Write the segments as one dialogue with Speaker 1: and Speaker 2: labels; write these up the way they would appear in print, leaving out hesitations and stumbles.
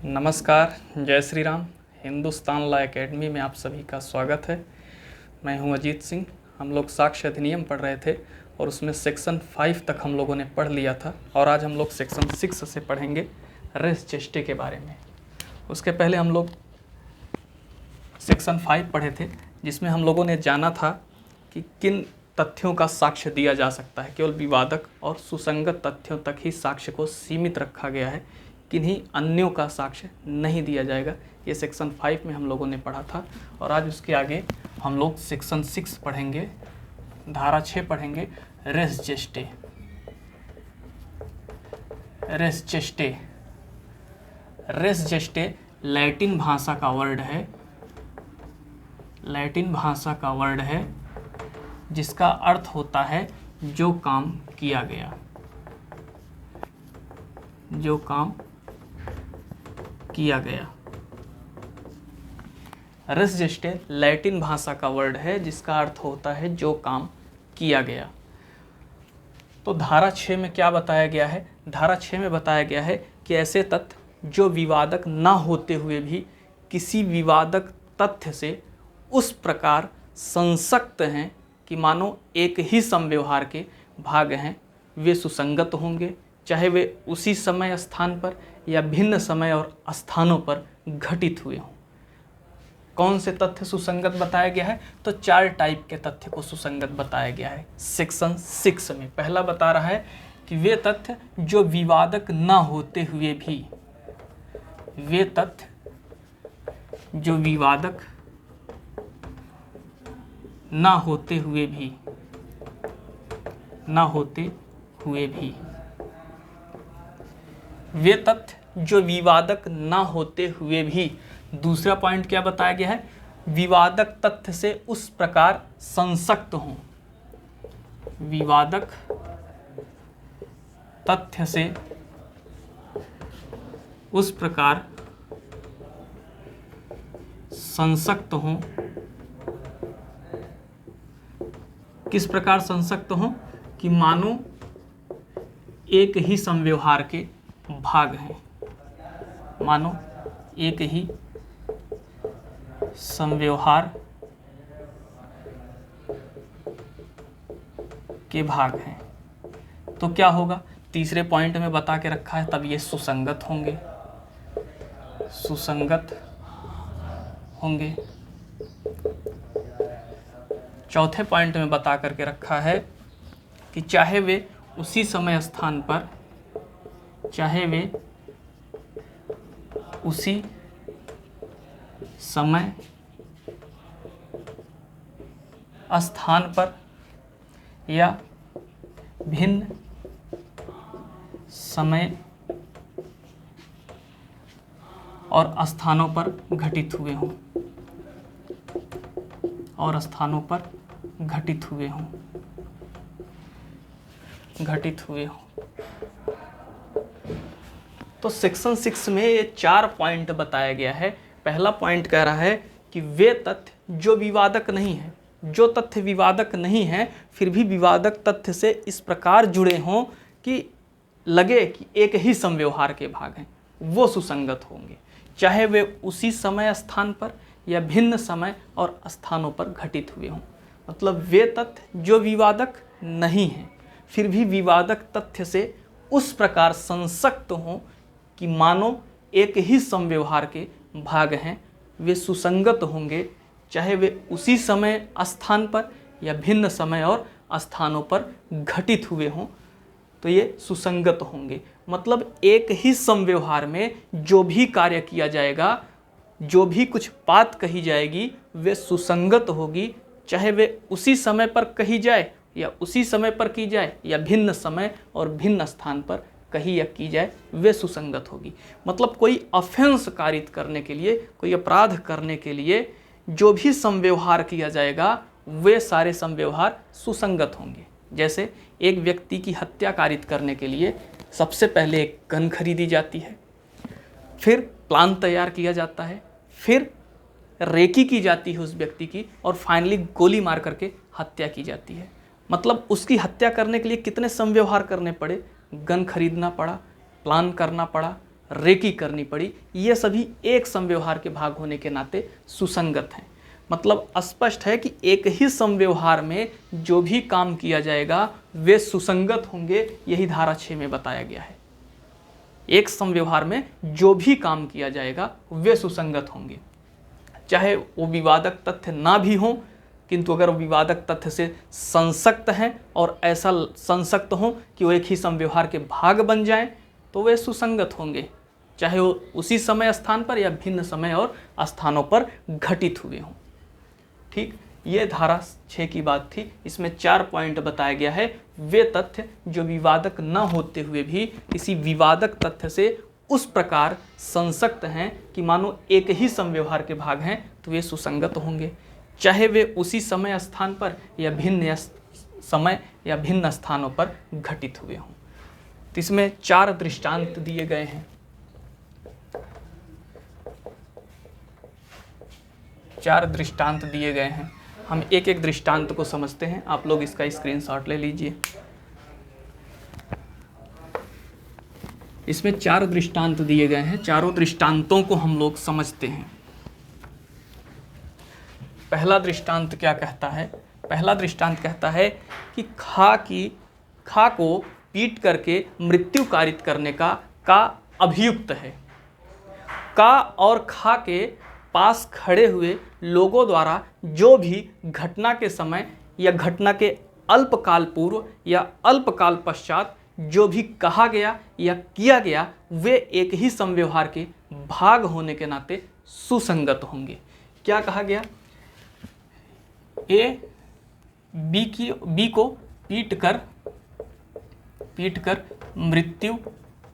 Speaker 1: नमस्कार, जय Shri Ram. Hindustan law academy में आप सभी का स्वागत है। मैं हूं अजीत सिंह। हम लोग साक्ष्य अधिनियम पढ़ रहे थे और उसमें सेक्शन 5 तक हम लोगों ने पढ़ लिया था और आज हम लोग सेक्शन 6 से पढ़ेंगे रेस जेस्टे के बारे में। उसके पहले हम लोग सेक्शन 5 पढ़े थे जिसमें हम लोगों ने जाना था कि किन तथ्यों का साक्ष्य दिया जा सकता है। केवल विवादक और सुसंगत तथ्यों तक ही साक्ष्य को सीमित रखा गया है, किन्हीं अन्यों का साक्ष्य नहीं दिया जाएगा। ये सेक्शन 5 में हम लोगों ने पढ़ा था और आज उसके आगे हम लोग सेक्शन 6 पढ़ेंगे, धारा 6 पढ़ेंगे, रेस जेस्टे। रेस जेस्टे, रेस जेस्टे लैटिन भाषा का वर्ड है, लैटिन भाषा का वर्ड है जिसका अर्थ होता है जो काम किया गया, जो काम किया गया। रेस जेस्टे लैटिन भाषा का वर्ड है जिसका अर्थ होता है जो काम किया गया। तो धारा 6 में क्या बताया गया है? धारा 6 में बताया गया है कि ऐसे तथ्य जो विवादक ना होते हुए भी किसी विवादक तथ्य से उस प्रकार संसक्त हैं कि मानो एक ही समव्यवहार के भाग हैं, वे सुसंगत होंगे, चाहे वे उसी समय स्थान पर या भिन्न समय और स्थानों पर घटित हुए हों। कौन से तथ्य सुसंगत बताया गया है? तो 4 टाइप के तथ्य को सुसंगत बताया गया है सेक्शन 6 में। पहला बता रहा है कि वे तथ्य जो विवादक ना होते हुए भी, वे तथ्य जो विवादक ना होते हुए भी, ना होते हुए भी, वे तथ्य जो विवादक ना होते हुए भी। दूसरा पॉइंट क्या बताया गया है? विवादक तथ्य से उस प्रकार संसक्त हों, विवादक तथ्य से उस प्रकार संसक्त हों। किस प्रकार संसक्त हों? कि मानो एक ही समव्यवहार के भाग हैं, मानो एक ही समव्यवहार के भाग हैं। तो क्या होगा? तीसरे पॉइंट में बता के रखा है, तब ये सुसंगत होंगे, सुसंगत होंगे। चौथे पॉइंट में बता करके रखा है कि चाहे वे उसी समय स्थान पर, चाहे वे उसी समय स्थान पर या भिन्न समय और स्थानों पर घटित हुए हों, और स्थानों पर घटित हुए हों, घटित हुए हों। तो सेक्शन 6 में ये 4 पॉइंट बताया गया है। पहला पॉइंट कह रहा है कि वे तथ्य जो विवादक नहीं है, जो तथ्य विवादक नहीं है फिर भी विवादक तथ्य से इस प्रकार जुड़े हों कि लगे कि एक ही समव्यवहार के भाग हैं, वो सुसंगत होंगे, चाहे वे उसी समय स्थान पर या भिन्न समय और स्थानों पर घटित हुए हों। मतलब वे तथ्य जो विवादक नहीं हैं फिर भी विवादक तथ्य से उस प्रकार संसक्त हों कि मानो एक ही समव्यवहार के भाग हैं, वे सुसंगत होंगे, चाहे वे उसी समय स्थान पर या भिन्न समय और स्थानों पर घटित हुए हों, तो ये सुसंगत होंगे। मतलब एक ही समव्यवहार में जो भी कार्य किया जाएगा, जो भी कुछ बात कही जाएगी, वे सुसंगत होगी, चाहे वे उसी समय पर कही जाए या उसी समय पर की जाए या भिन्न समय और भिन्न स्थान पर कही या की जाए, वे सुसंगत होगी। मतलब कोई ऑफेंस कारित करने के लिए, कोई अपराध करने के लिए जो भी समव्यवहार किया जाएगा वे सारे समव्यवहार सुसंगत होंगे। जैसे एक व्यक्ति की हत्या कारित करने के लिए सबसे पहले एक गन खरीदी जाती है, फिर प्लान तैयार किया जाता है, फिर रेकी की जाती है उस व्यक्ति की और फाइनली गोली मार करके हत्या की जाती है। मतलब उसकी हत्या करने के लिए कितने समव्यवहार करने पड़े? गन खरीदना पड़ा, प्लान करना पड़ा, रेकी करनी पड़ी, ये सभी एक समव्यवहार के भाग होने के नाते सुसंगत हैं। मतलब स्पष्ट है कि एक ही समव्यवहार में जो भी काम किया जाएगा वे सुसंगत होंगे, यही धारा 6 में बताया गया है। एक समव्यवहार में जो भी काम किया जाएगा वे सुसंगत होंगे, चाहे वो विवादक तथ्य ना भी हों, किंतु अगर विवादक तथ्य से संसक्त हैं और ऐसा संसक्त हों कि वो एक ही समव्यवहार के भाग बन जाएं, तो वे सुसंगत होंगे, चाहे वो उसी समय स्थान पर या भिन्न समय और स्थानों पर घटित हुए हों। ठीक, ये धारा 6 की बात थी। इसमें 4 पॉइंट बताया गया है, वे तथ्य जो विवादक न होते हुए भी किसी विवादक तथ्य से उस प्रकार संसक्त हैं कि मानो एक ही समव्यवहार के भाग हैं, तो वे सुसंगत होंगे, चाहे वे उसी समय स्थान पर या भिन्न समय या भिन्न स्थानों पर घटित हुए हों। तो इसमें 4 दृष्टांत दिए गए हैं। 4 दृष्टांत दिए गए हैं। हम एक एक दृष्टांत को समझते हैं। आप लोग इसका स्क्रीनशॉट ले लीजिए। इसमें 4 दृष्टांत दिए गए हैं। चारों दृष्टांतों को हम लोग समझते हैं। पहला दृष्टांत क्या कहता है? पहला दृष्टांत कहता है कि खा को पीट करके मृत्यु कारित करने का अभियुक्त है। का और खा के पास खड़े हुए लोगों द्वारा जो भी घटना के समय या घटना के अल्पकाल पूर्व या अल्पकाल पश्चात जो भी कहा गया या किया गया, वे एक ही समव्यवहार के भाग होने के नाते सुसंगत होंगे। क्या कहा गया? ए बी को पीट कर मृत्यु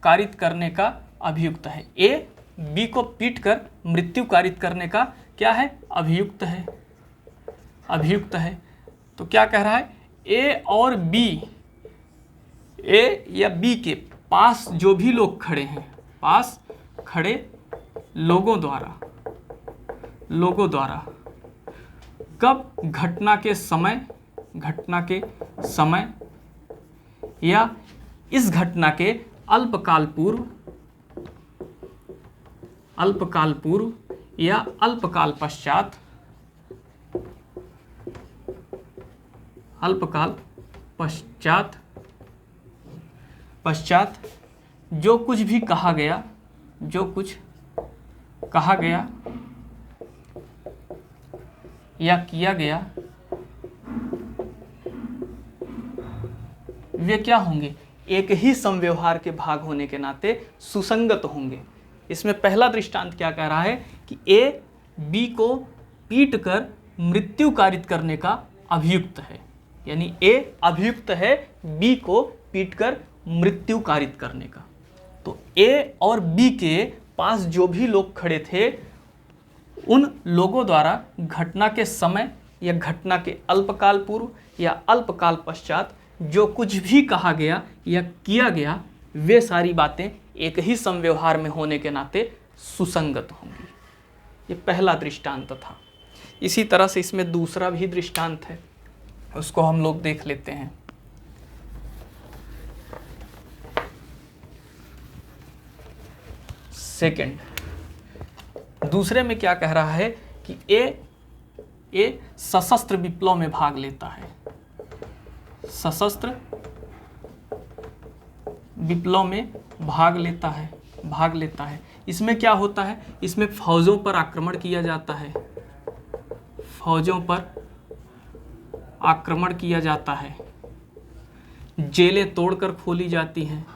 Speaker 1: कारित करने का अभियुक्त है। ए बी को पीटकर मृत्यु कारित करने का क्या है? अभियुक्त है। अभियुक्त है। तो क्या कह रहा है? ए और बी, ए या बी के पास जो भी लोग खड़े हैं, पास खड़े लोगों द्वारा कब? घटना के समय या इस घटना के अल्पकाल पूर्व या अल्पकाल पश्चात जो कुछ भी कहा गया या किया गया, वे क्या होंगे? एक ही समव्यवहार के भाग होने के नाते सुसंगत होंगे। इसमें पहला दृष्टांत क्या कह रहा है कि ए बी को पीटकर मृत्यु कारित करने का अभियुक्त है। यानी ए अभियुक्त है बी को पीटकर मृत्यु कारित करने का। तो ए और बी के पास जो भी लोग खड़े थे, उन लोगों द्वारा घटना के समय या घटना के अल्पकाल पूर्व या अल्पकाल पश्चात जो कुछ भी कहा गया या किया गया, वे सारी बातें एक ही समव्यवहार में होने के नाते सुसंगत होंगी। ये पहला दृष्टांत था। इसी तरह से इसमें दूसरा भी दृष्टांत है, उसको हम लोग देख लेते हैं। सेकंड, दूसरे में क्या कह रहा है कि ए सशस्त्र विप्लव में भाग लेता है। सशस्त्र विप्लव में भाग लेता है। इसमें क्या होता है? इसमें फौजों पर आक्रमण किया जाता है। फौजों पर आक्रमण किया जाता है। जेलें तोड़कर खोली जाती हैं।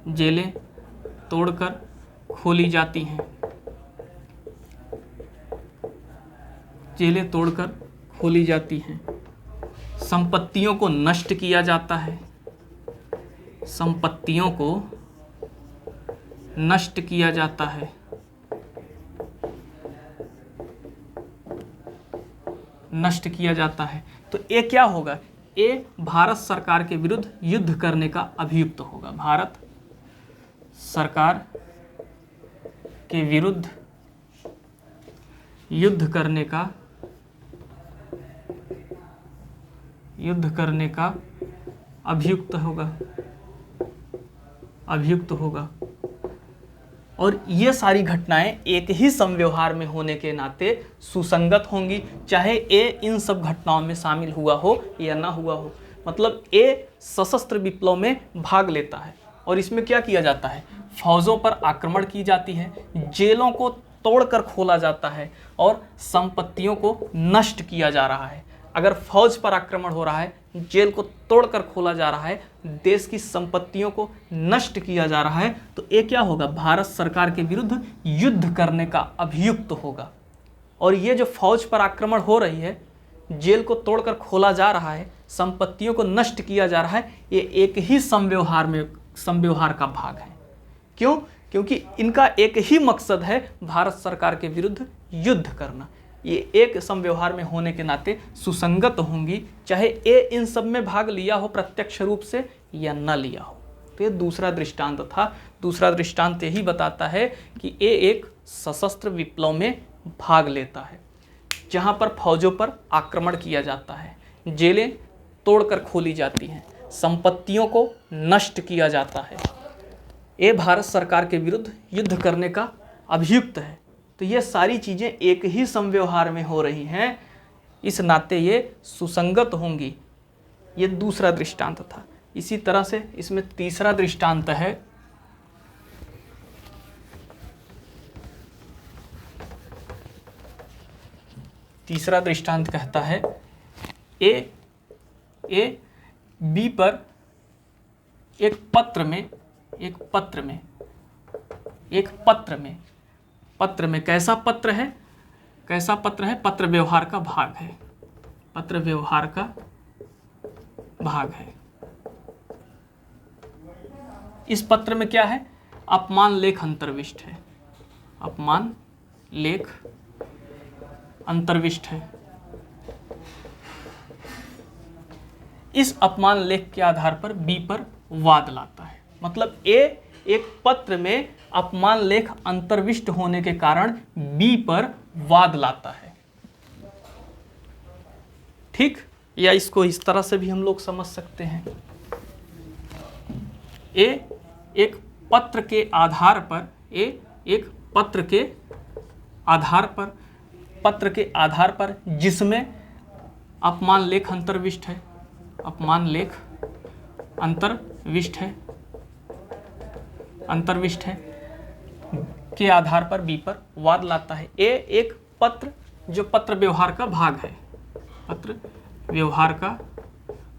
Speaker 1: जेलें तोड़कर खोली जाती हैं। जेलें तोड़कर खोली जाती हैं। संपत्तियों को नष्ट किया जाता है। संपत्तियों को नष्ट किया जाता है। नष्ट किया जाता है। तो ये क्या होगा? ये भारत सरकार के विरुद्ध युद्ध करने का अभियुक्त होगा। भारत सरकार के विरुद्ध युद्ध करने का अभियुक्त होगा। और ये सारी घटनाएं एक ही समव्यवहार में होने के नाते सुसंगत होंगी, चाहे ए इन सब घटनाओं में शामिल हुआ हो या ना हुआ हो। मतलब ए सशस्त्र विप्लव में भाग लेता है और इसमें क्या किया जाता है, फौजों पर आक्रमण की जाती है, जेलों को तोड़कर खोला जाता है और संपत्तियों को नष्ट किया जा रहा है। अगर फौज पर आक्रमण हो रहा है, जेल को तोड़कर खोला जा रहा है, देश की संपत्तियों को नष्ट किया जा रहा है, तो ये क्या होगा, भारत सरकार के विरुद्ध युद्ध करने का अभियुक्त होगा। और ये जो फौज पर आक्रमण हो रही है, जेल को तोड़कर खोला जा रहा है, संपत्तियों को नष्ट किया जा रहा है, ये एक ही समव्यवहार का भाग है। क्यों? क्योंकि इनका एक ही मकसद है, भारत सरकार के विरुद्ध युद्ध करना। ये एक समव्यवहार में होने के नाते सुसंगत होंगी, चाहे ए इन सब में भाग लिया हो प्रत्यक्ष रूप से या न लिया हो। तो ये दूसरा दृष्टांत था। दूसरा दृष्टांत यही बताता है कि ए एक सशस्त्र विप्लव में भाग लेता है, जहाँ पर फौजों पर आक्रमण किया जाता है, जेलें तोड़कर खोली जाती हैं, संपत्तियों को नष्ट किया जाता है। ये भारत सरकार के विरुद्ध युद्ध करने का अभियुक्त है। तो ये सारी चीज़ें एक ही समव्यवहार में हो रही हैं, इस नाते ये सुसंगत होंगी। ये दूसरा दृष्टांत था। इसी तरह से इसमें तीसरा दृष्टांत है, तीसरा दृष्टांत कहता है ए बी पर एक पत्र में कैसा पत्र है, पत्र व्यवहार का भाग है, पत्र व्यवहार का भाग है। इस पत्र में क्या है, अपमान लेख अंतर्विष्ट है, अपमान लेख अंतर्विष्ट है। इस अपमान लेख के आधार पर बी पर वाद लाता है। मतलब ए एक पत्र में अपमान लेख अंतर्विष्ट होने के कारण बी पर वाद लाता है। ठीक, या इसको इस तरह से भी हम लोग समझ सकते हैं, ए एक पत्र के आधार पर, पत्र के आधार पर जिसमें अपमान लेख अंतर्विष्ट है, अपमान लेख अंतर्विष्ट है के आधार पर बी पर वाद लाता है। ए एक पत्र जो पत्र व्यवहार का भाग है, पत्र व्यवहार का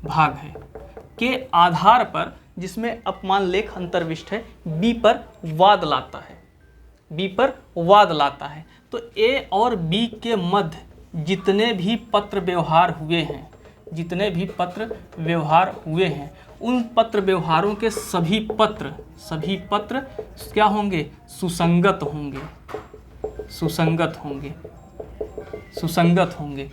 Speaker 1: भाग है, के आधार पर जिसमें अपमान लेख अंतर्विष्ट है, बी पर वाद लाता है, बी पर वाद लाता है। तो ए और बी के मध्य जितने भी पत्र व्यवहार हुए हैं, उन पत्र व्यवहारों के सभी पत्र क्या होंगे, सुसंगत होंगे,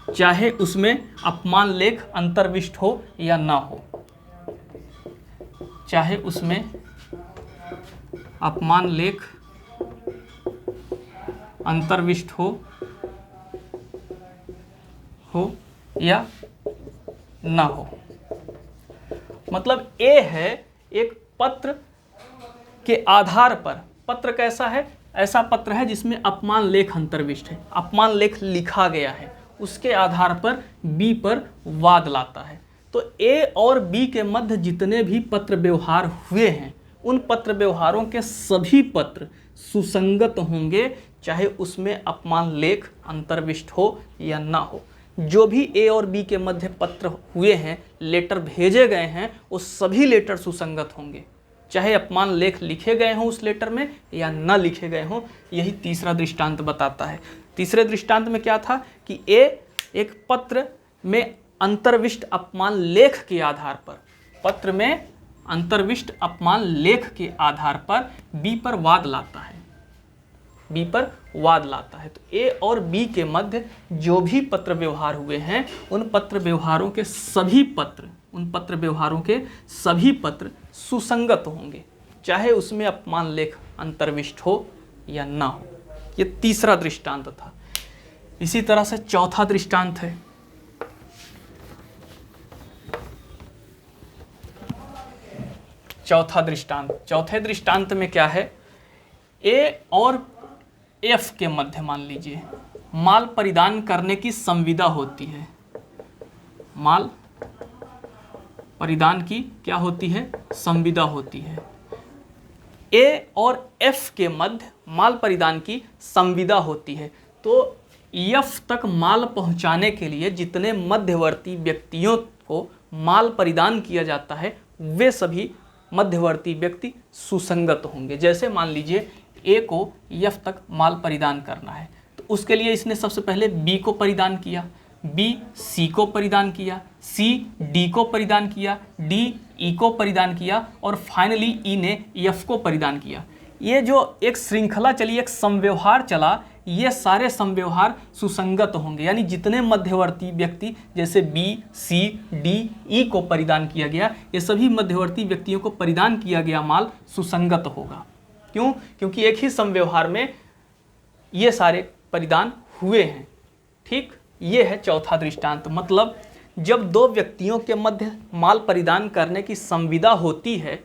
Speaker 1: चाहे उसमें अपमान लेख अंतर्विष्ट हो या ना हो, चाहे उसमें अपमान लेख अंतर्विष्ट हो या ना हो। मतलब ए है एक पत्र के आधार पर, पत्र कैसा है, ऐसा पत्र है जिसमें अपमान लेख अंतर्विष्ट है, अपमान लेख लिखा गया है, उसके आधार पर बी पर वाद लाता है। तो ए और बी के मध्य जितने भी पत्र व्यवहार हुए हैं, उन पत्र व्यवहारों के सभी पत्र सुसंगत होंगे, चाहे उसमें अपमान लेख अंतर्विष्ट हो या ना हो। जो भी ए और बी के मध्य पत्र हुए हैं, लेटर भेजे गए हैं, वो सभी लेटर सुसंगत होंगे, चाहे अपमान लेख लिखे गए हों उस लेटर में या न लिखे गए हों। यही तीसरा दृष्टांत बताता है। तीसरे दृष्टांत में क्या था कि ए एक पत्र में अंतर्विष्ट अपमान लेख के आधार पर, पत्र में अंतर्विष्ट अपमान लेख के आधार पर बी पर वाद लाता है, बी पर वाद लाता है। तो ए और बी के मध्य जो भी पत्र व्यवहार हुए हैं, उन पत्र व्यवहारों के सभी पत्र सुसंगत होंगे, चाहे उसमें अपमान लेख अंतर्विष्ट हो या ना हो। ये तीसरा दृष्टांत था। इसी तरह से चौथा दृष्टांत है, चौथे दृष्टांत में क्या है, ए और एफ के मध्य मान लीजिए माल परिधान करने की संविदा होती है, माल परिधान की क्या होती है, संविदा होती है। ए और एफ के मध्य माल परिधान की संविदा होती है। तो एफ तक माल पहुंचाने के लिए जितने मध्यवर्ती व्यक्तियों को माल परिधान किया जाता है वे सभी मध्यवर्ती व्यक्ति सुसंगत होंगे। जैसे मान लीजिए ए को एफ तक माल परिधान करना है, तो उसके लिए इसने सबसे पहले बी को परिधान किया, बी सी को परिधान किया, सी डी को परिधान किया, डी ई को परिधान किया और फाइनली ई ने एफ को परिधान किया। ये जो एक श्रृंखला चली, एक समव्यवहार चला, ये सारे समव्यवहार सुसंगत होंगे। यानी जितने मध्यवर्ती व्यक्ति जैसे बी सी डी ई को परिधान किया गया, ये सभी मध्यवर्ती व्यक्तियों को परिधान किया गया माल सुसंगत होगा। क्यों? क्योंकि एक ही समव्यवहार में ये सारे परिधान हुए हैं। ठीक, ये है चौथा दृष्टांत। मतलब जब दो व्यक्तियों के मध्य माल परिधान करने की संविदा होती है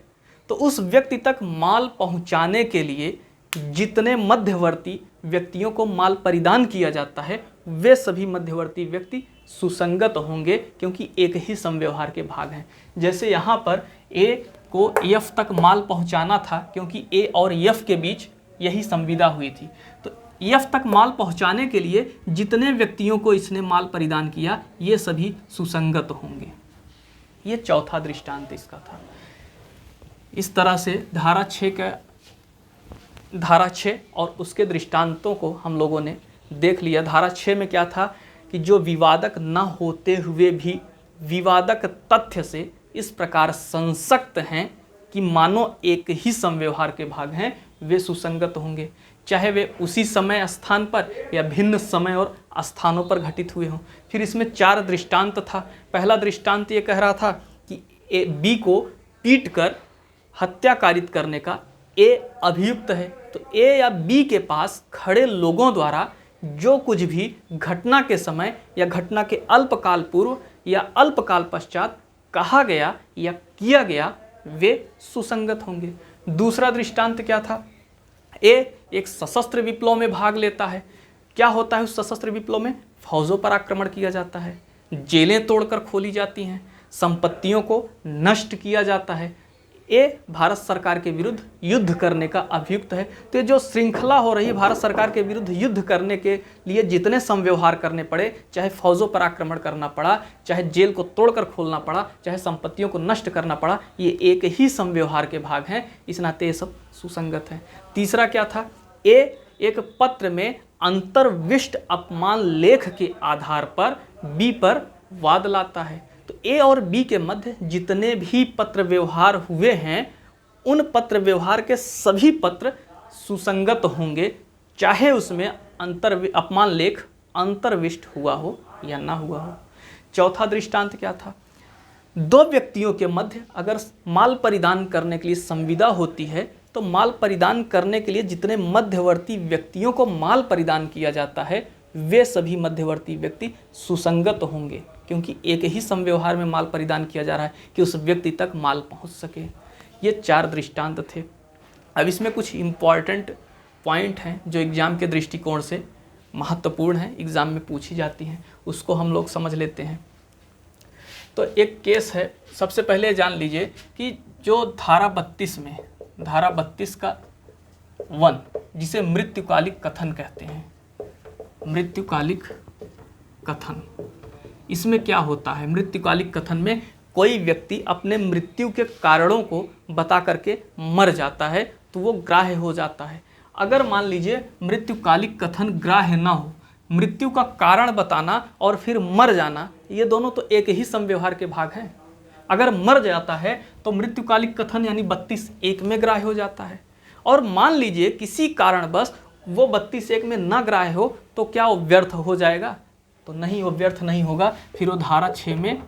Speaker 1: तो उस व्यक्ति तक माल पहुंचाने के लिए जितने मध्यवर्ती व्यक्तियों को माल परिधान किया जाता है वे सभी मध्यवर्ती व्यक्ति सुसंगत होंगे, क्योंकि एक ही समव्यवहार के भाग हैं। जैसे यहाँ पर ए को एफ तक माल पहुंचाना था, क्योंकि ए और एफ के बीच यही संविदा हुई थी। तो एफ तक माल पहुंचाने के लिए जितने व्यक्तियों को इसने माल परिधान किया ये सभी सुसंगत होंगे। ये चौथा दृष्टांत इसका था। इस तरह से धारा 6 और उसके दृष्टांतों को हम लोगों ने देख लिया। धारा 6 में क्या था कि जो विवादक न होते हुए भी विवादक तथ्य से इस प्रकार संसक्त हैं कि मानो एक ही समव्यवहार के भाग हैं, वे सुसंगत होंगे, चाहे वे उसी समय स्थान पर या भिन्न समय और स्थानों पर घटित हुए हों। फिर इसमें 4 दृष्टांत था। पहला दृष्टांत ये कह रहा था कि बी को पीट कर हत्या कारित करने का ए अभियुक्त है। तो ए या बी के पास खड़े लोगों द्वारा जो कुछ भी घटना के समय या घटना के अल्पकाल पूर्व या अल्पकाल पश्चात कहा गया या किया गया वे सुसंगत होंगे। दूसरा दृष्टांत क्या था? ए एक सशस्त्र विप्लव में भाग लेता है। क्या होता है उस सशस्त्र विप्लव में? फौजों पर आक्रमण किया जाता है, जेलें तोड़कर खोली जाती हैं, संपत्तियों को नष्ट किया जाता है। ए भारत सरकार के विरुद्ध युद्ध करने का अभियुक्त है। तो ये जो श्रृंखला हो रही है, भारत सरकार के विरुद्ध युद्ध करने के लिए जितने समव्यवहार करने पड़े, चाहे फौजों पर आक्रमण करना पड़ा, चाहे जेल को तोड़कर खोलना पड़ा, चाहे संपत्तियों को नष्ट करना पड़ा, ये एक ही समव्यवहार के भाग हैं। इस नाते ये सब सुसंगत हैं। तीसरा क्या था? ए एक पत्र में अंतर्विष्ट अपमान लेख के आधार पर बी पर वाद लाता है। तो ए और बी के मध्य जितने भी पत्र व्यवहार हुए हैं उन पत्र व्यवहार के सभी पत्र सुसंगत होंगे, चाहे उसमें अपमान लेख अंतर्विष्ट हुआ हो या ना हुआ हो। चौथा दृष्टांत क्या था? दो व्यक्तियों के मध्य अगर माल परिधान करने के लिए संविदा होती है तो माल परिधान करने के लिए जितने मध्यवर्ती व्यक्तियों को माल परिधान किया जाता है वे सभी मध्यवर्ती व्यक्ति सुसंगत होंगे, क्योंकि एक ही समव्यवहार में माल परिधान किया जा रहा है कि उस व्यक्ति तक माल पहुंच सके। ये 4 दृष्टांत थे। अब इसमें कुछ इम्पॉर्टेंट पॉइंट हैं जो एग्ज़ाम के दृष्टिकोण से महत्वपूर्ण हैं, एग्ज़ाम में पूछी जाती हैं, उसको हम लोग समझ लेते हैं। तो एक केस है, सबसे पहले जान लीजिए कि जो धारा 32 में, धारा 32 का 1 जिसे मृत्युकालिक कथन कहते हैं, मृत्युकालिक कथन, इसमें क्या होता है? मृत्युकालिक कथन में कोई व्यक्ति अपने मृत्यु के कारणों को बता करके मर जाता है तो वो ग्राह्य हो जाता है। अगर मान लीजिए मृत्युकालिक कथन ग्राह्य ना हो, मृत्यु का कारण बताना और फिर मर जाना, ये दोनों तो एक ही समव्यवहार के भाग हैं। अगर मर जाता है तो मृत्युकालिक कथन यानी 32(1) में ग्राह्य हो जाता है। और मान लीजिए किसी कारणवश वो 32(1) में ना ग्राह्य हो तो क्या वो व्यर्थ हो जाएगा? तो नहीं, वो व्यर्थ नहीं होगा, फिर वो धारा 6 में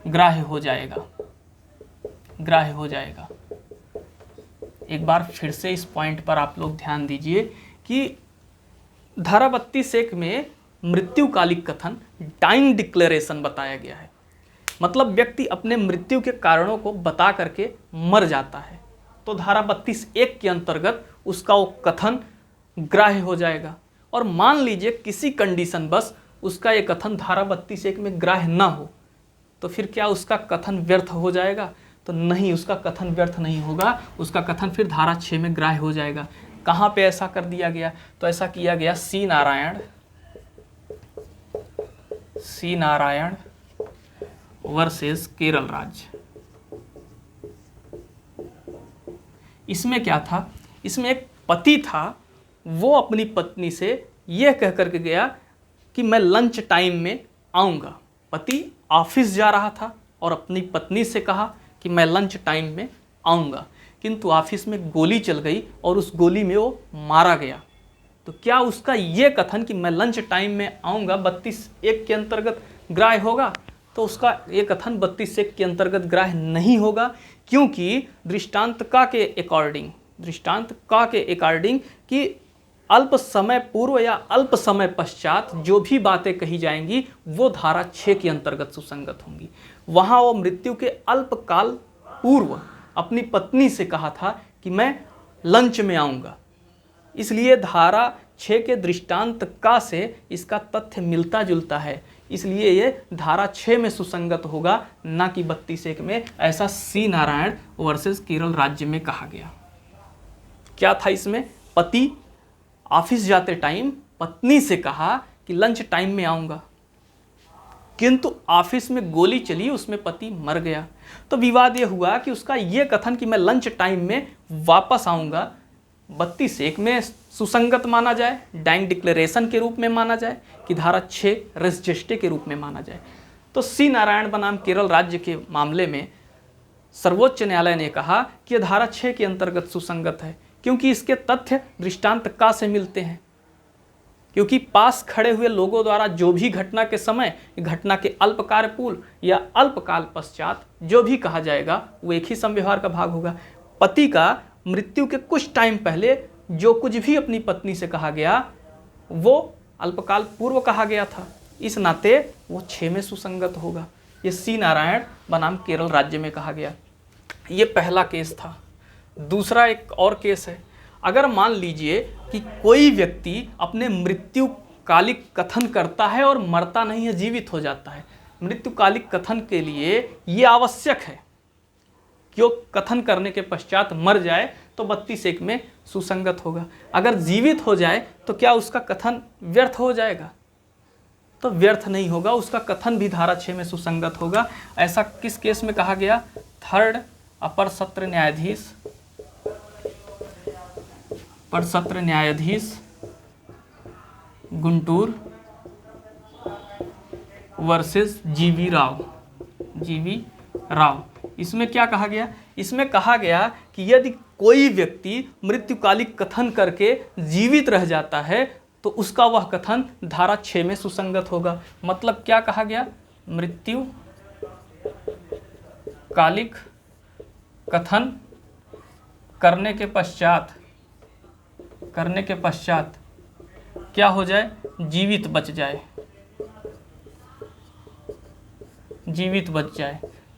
Speaker 1: ग्राह्य हो जाएगा, ग्राह्य हो जाएगा। एक बार फिर से इस पॉइंट पर आप लोग ध्यान दीजिए कि धारा 32(1) में मृत्युकालिक कथन टाइम डिक्लेरेशन बताया गया है। मतलब व्यक्ति अपने मृत्यु के कारणों को बता करके मर जाता है तो धारा 32(1) के अंतर्गत उसका वो कथन ग्राह्य हो जाएगा। और मान लीजिए किसी कंडीशन बस उसका ये कथन धारा 32(1) में ग्राह्य ना हो, तो फिर क्या उसका कथन व्यर्थ हो जाएगा? तो नहीं, उसका कथन व्यर्थ नहीं होगा, उसका कथन फिर धारा 6 में ग्राह्य हो जाएगा। कहाँ पे ऐसा कर दिया गया? तो ऐसा किया गया सी नारायण वर्सेस केरल राज्य। इसमें क्या था? इसमें एक पति था, वो अपनी पत्नी से यह कह करके गया कि मैं लंच टाइम में आऊँगा। पति ऑफिस जा रहा था और अपनी पत्नी से कहा कि मैं लंच टाइम में आऊँगा, किंतु ऑफिस में गोली चल गई और उस गोली में वो मारा गया। तो क्या उसका ये कथन कि मैं लंच टाइम में आऊँगा 32(1) के अंतर्गत ग्राह्य होगा? तो उसका ये कथन 32(1) के अंतर्गत ग्राह्य नहीं होगा, क्योंकि दृष्टांत का के अकॉर्डिंग कि अल्प समय पूर्व या अल्प समय पश्चात जो भी बातें कही जाएंगी वो धारा 6 के अंतर्गत सुसंगत होंगी। वहाँ वो मृत्यु के अल्पकाल पूर्व अपनी पत्नी से कहा था कि मैं लंच में आऊँगा, इसलिए धारा 6 के दृष्टांत का से इसका तथ्य मिलता जुलता है, इसलिए ये धारा 6 में सुसंगत होगा, ना कि 32(1) में। ऐसा सी नारायण वर्सेस केरल राज्य में कहा गया। क्या था इसमें? पति ऑफिस जाते टाइम पत्नी से कहा कि लंच टाइम में आऊँगा, किंतु ऑफिस में गोली चली, उसमें पति मर गया। तो विवाद ये हुआ कि उसका ये कथन कि मैं लंच टाइम में वापस आऊँगा 32(1) में सुसंगत माना जाए, डाइंग डिक्लेरेशन के रूप में माना जाए, कि धारा 6 रेस जेस्टे के रूप में माना जाए। तो सी नारायण बनाम केरल राज्य के मामले में सर्वोच्च न्यायालय ने कहा कि यह धारा 6 के अंतर्गत सुसंगत है, क्योंकि इसके तथ्य दृष्टांत का से मिलते हैं, क्योंकि पास खड़े हुए लोगों द्वारा जो भी घटना के समय, घटना के अल्पकाल पूर्व या अल्पकाल पश्चात जो भी कहा जाएगा वो एक ही संव्यवहार का भाग होगा। पति का मृत्यु के कुछ टाइम पहले जो कुछ भी अपनी पत्नी से कहा गया वो अल्पकाल पूर्व कहा गया था, इस नाते वो 6 में सुसंगत होगा। ये सी नारायण बनाम केरल राज्य में कहा गया। ये पहला केस था। दूसरा एक और केस है। अगर मान लीजिए कि कोई व्यक्ति अपने मृत्युकालिक कथन करता है और मरता नहीं है, जीवित हो जाता है। मृत्युकालिक कथन के लिए ये आवश्यक है कि वो कथन करने के पश्चात मर जाए तो 32(1) में सुसंगत होगा। अगर जीवित हो जाए तो क्या उसका कथन व्यर्थ हो जाएगा? तो व्यर्थ नहीं होगा, उसका कथन भी धारा 6 में सुसंगत होगा। ऐसा किस केस में कहा गया? थर्ड अपर सत्र न्यायाधीश गुंटूर वर्सेस जीवी राव। इसमें क्या कहा गया? इसमें कहा गया कि यदि कोई व्यक्ति मृत्युकालिक कथन करके जीवित रह जाता है तो उसका वह कथन धारा 6 में सुसंगत होगा। मतलब क्या कहा गया? मृत्युकालिक कथन करने के पश्चात क्या हो जाए? जीवित बच जाए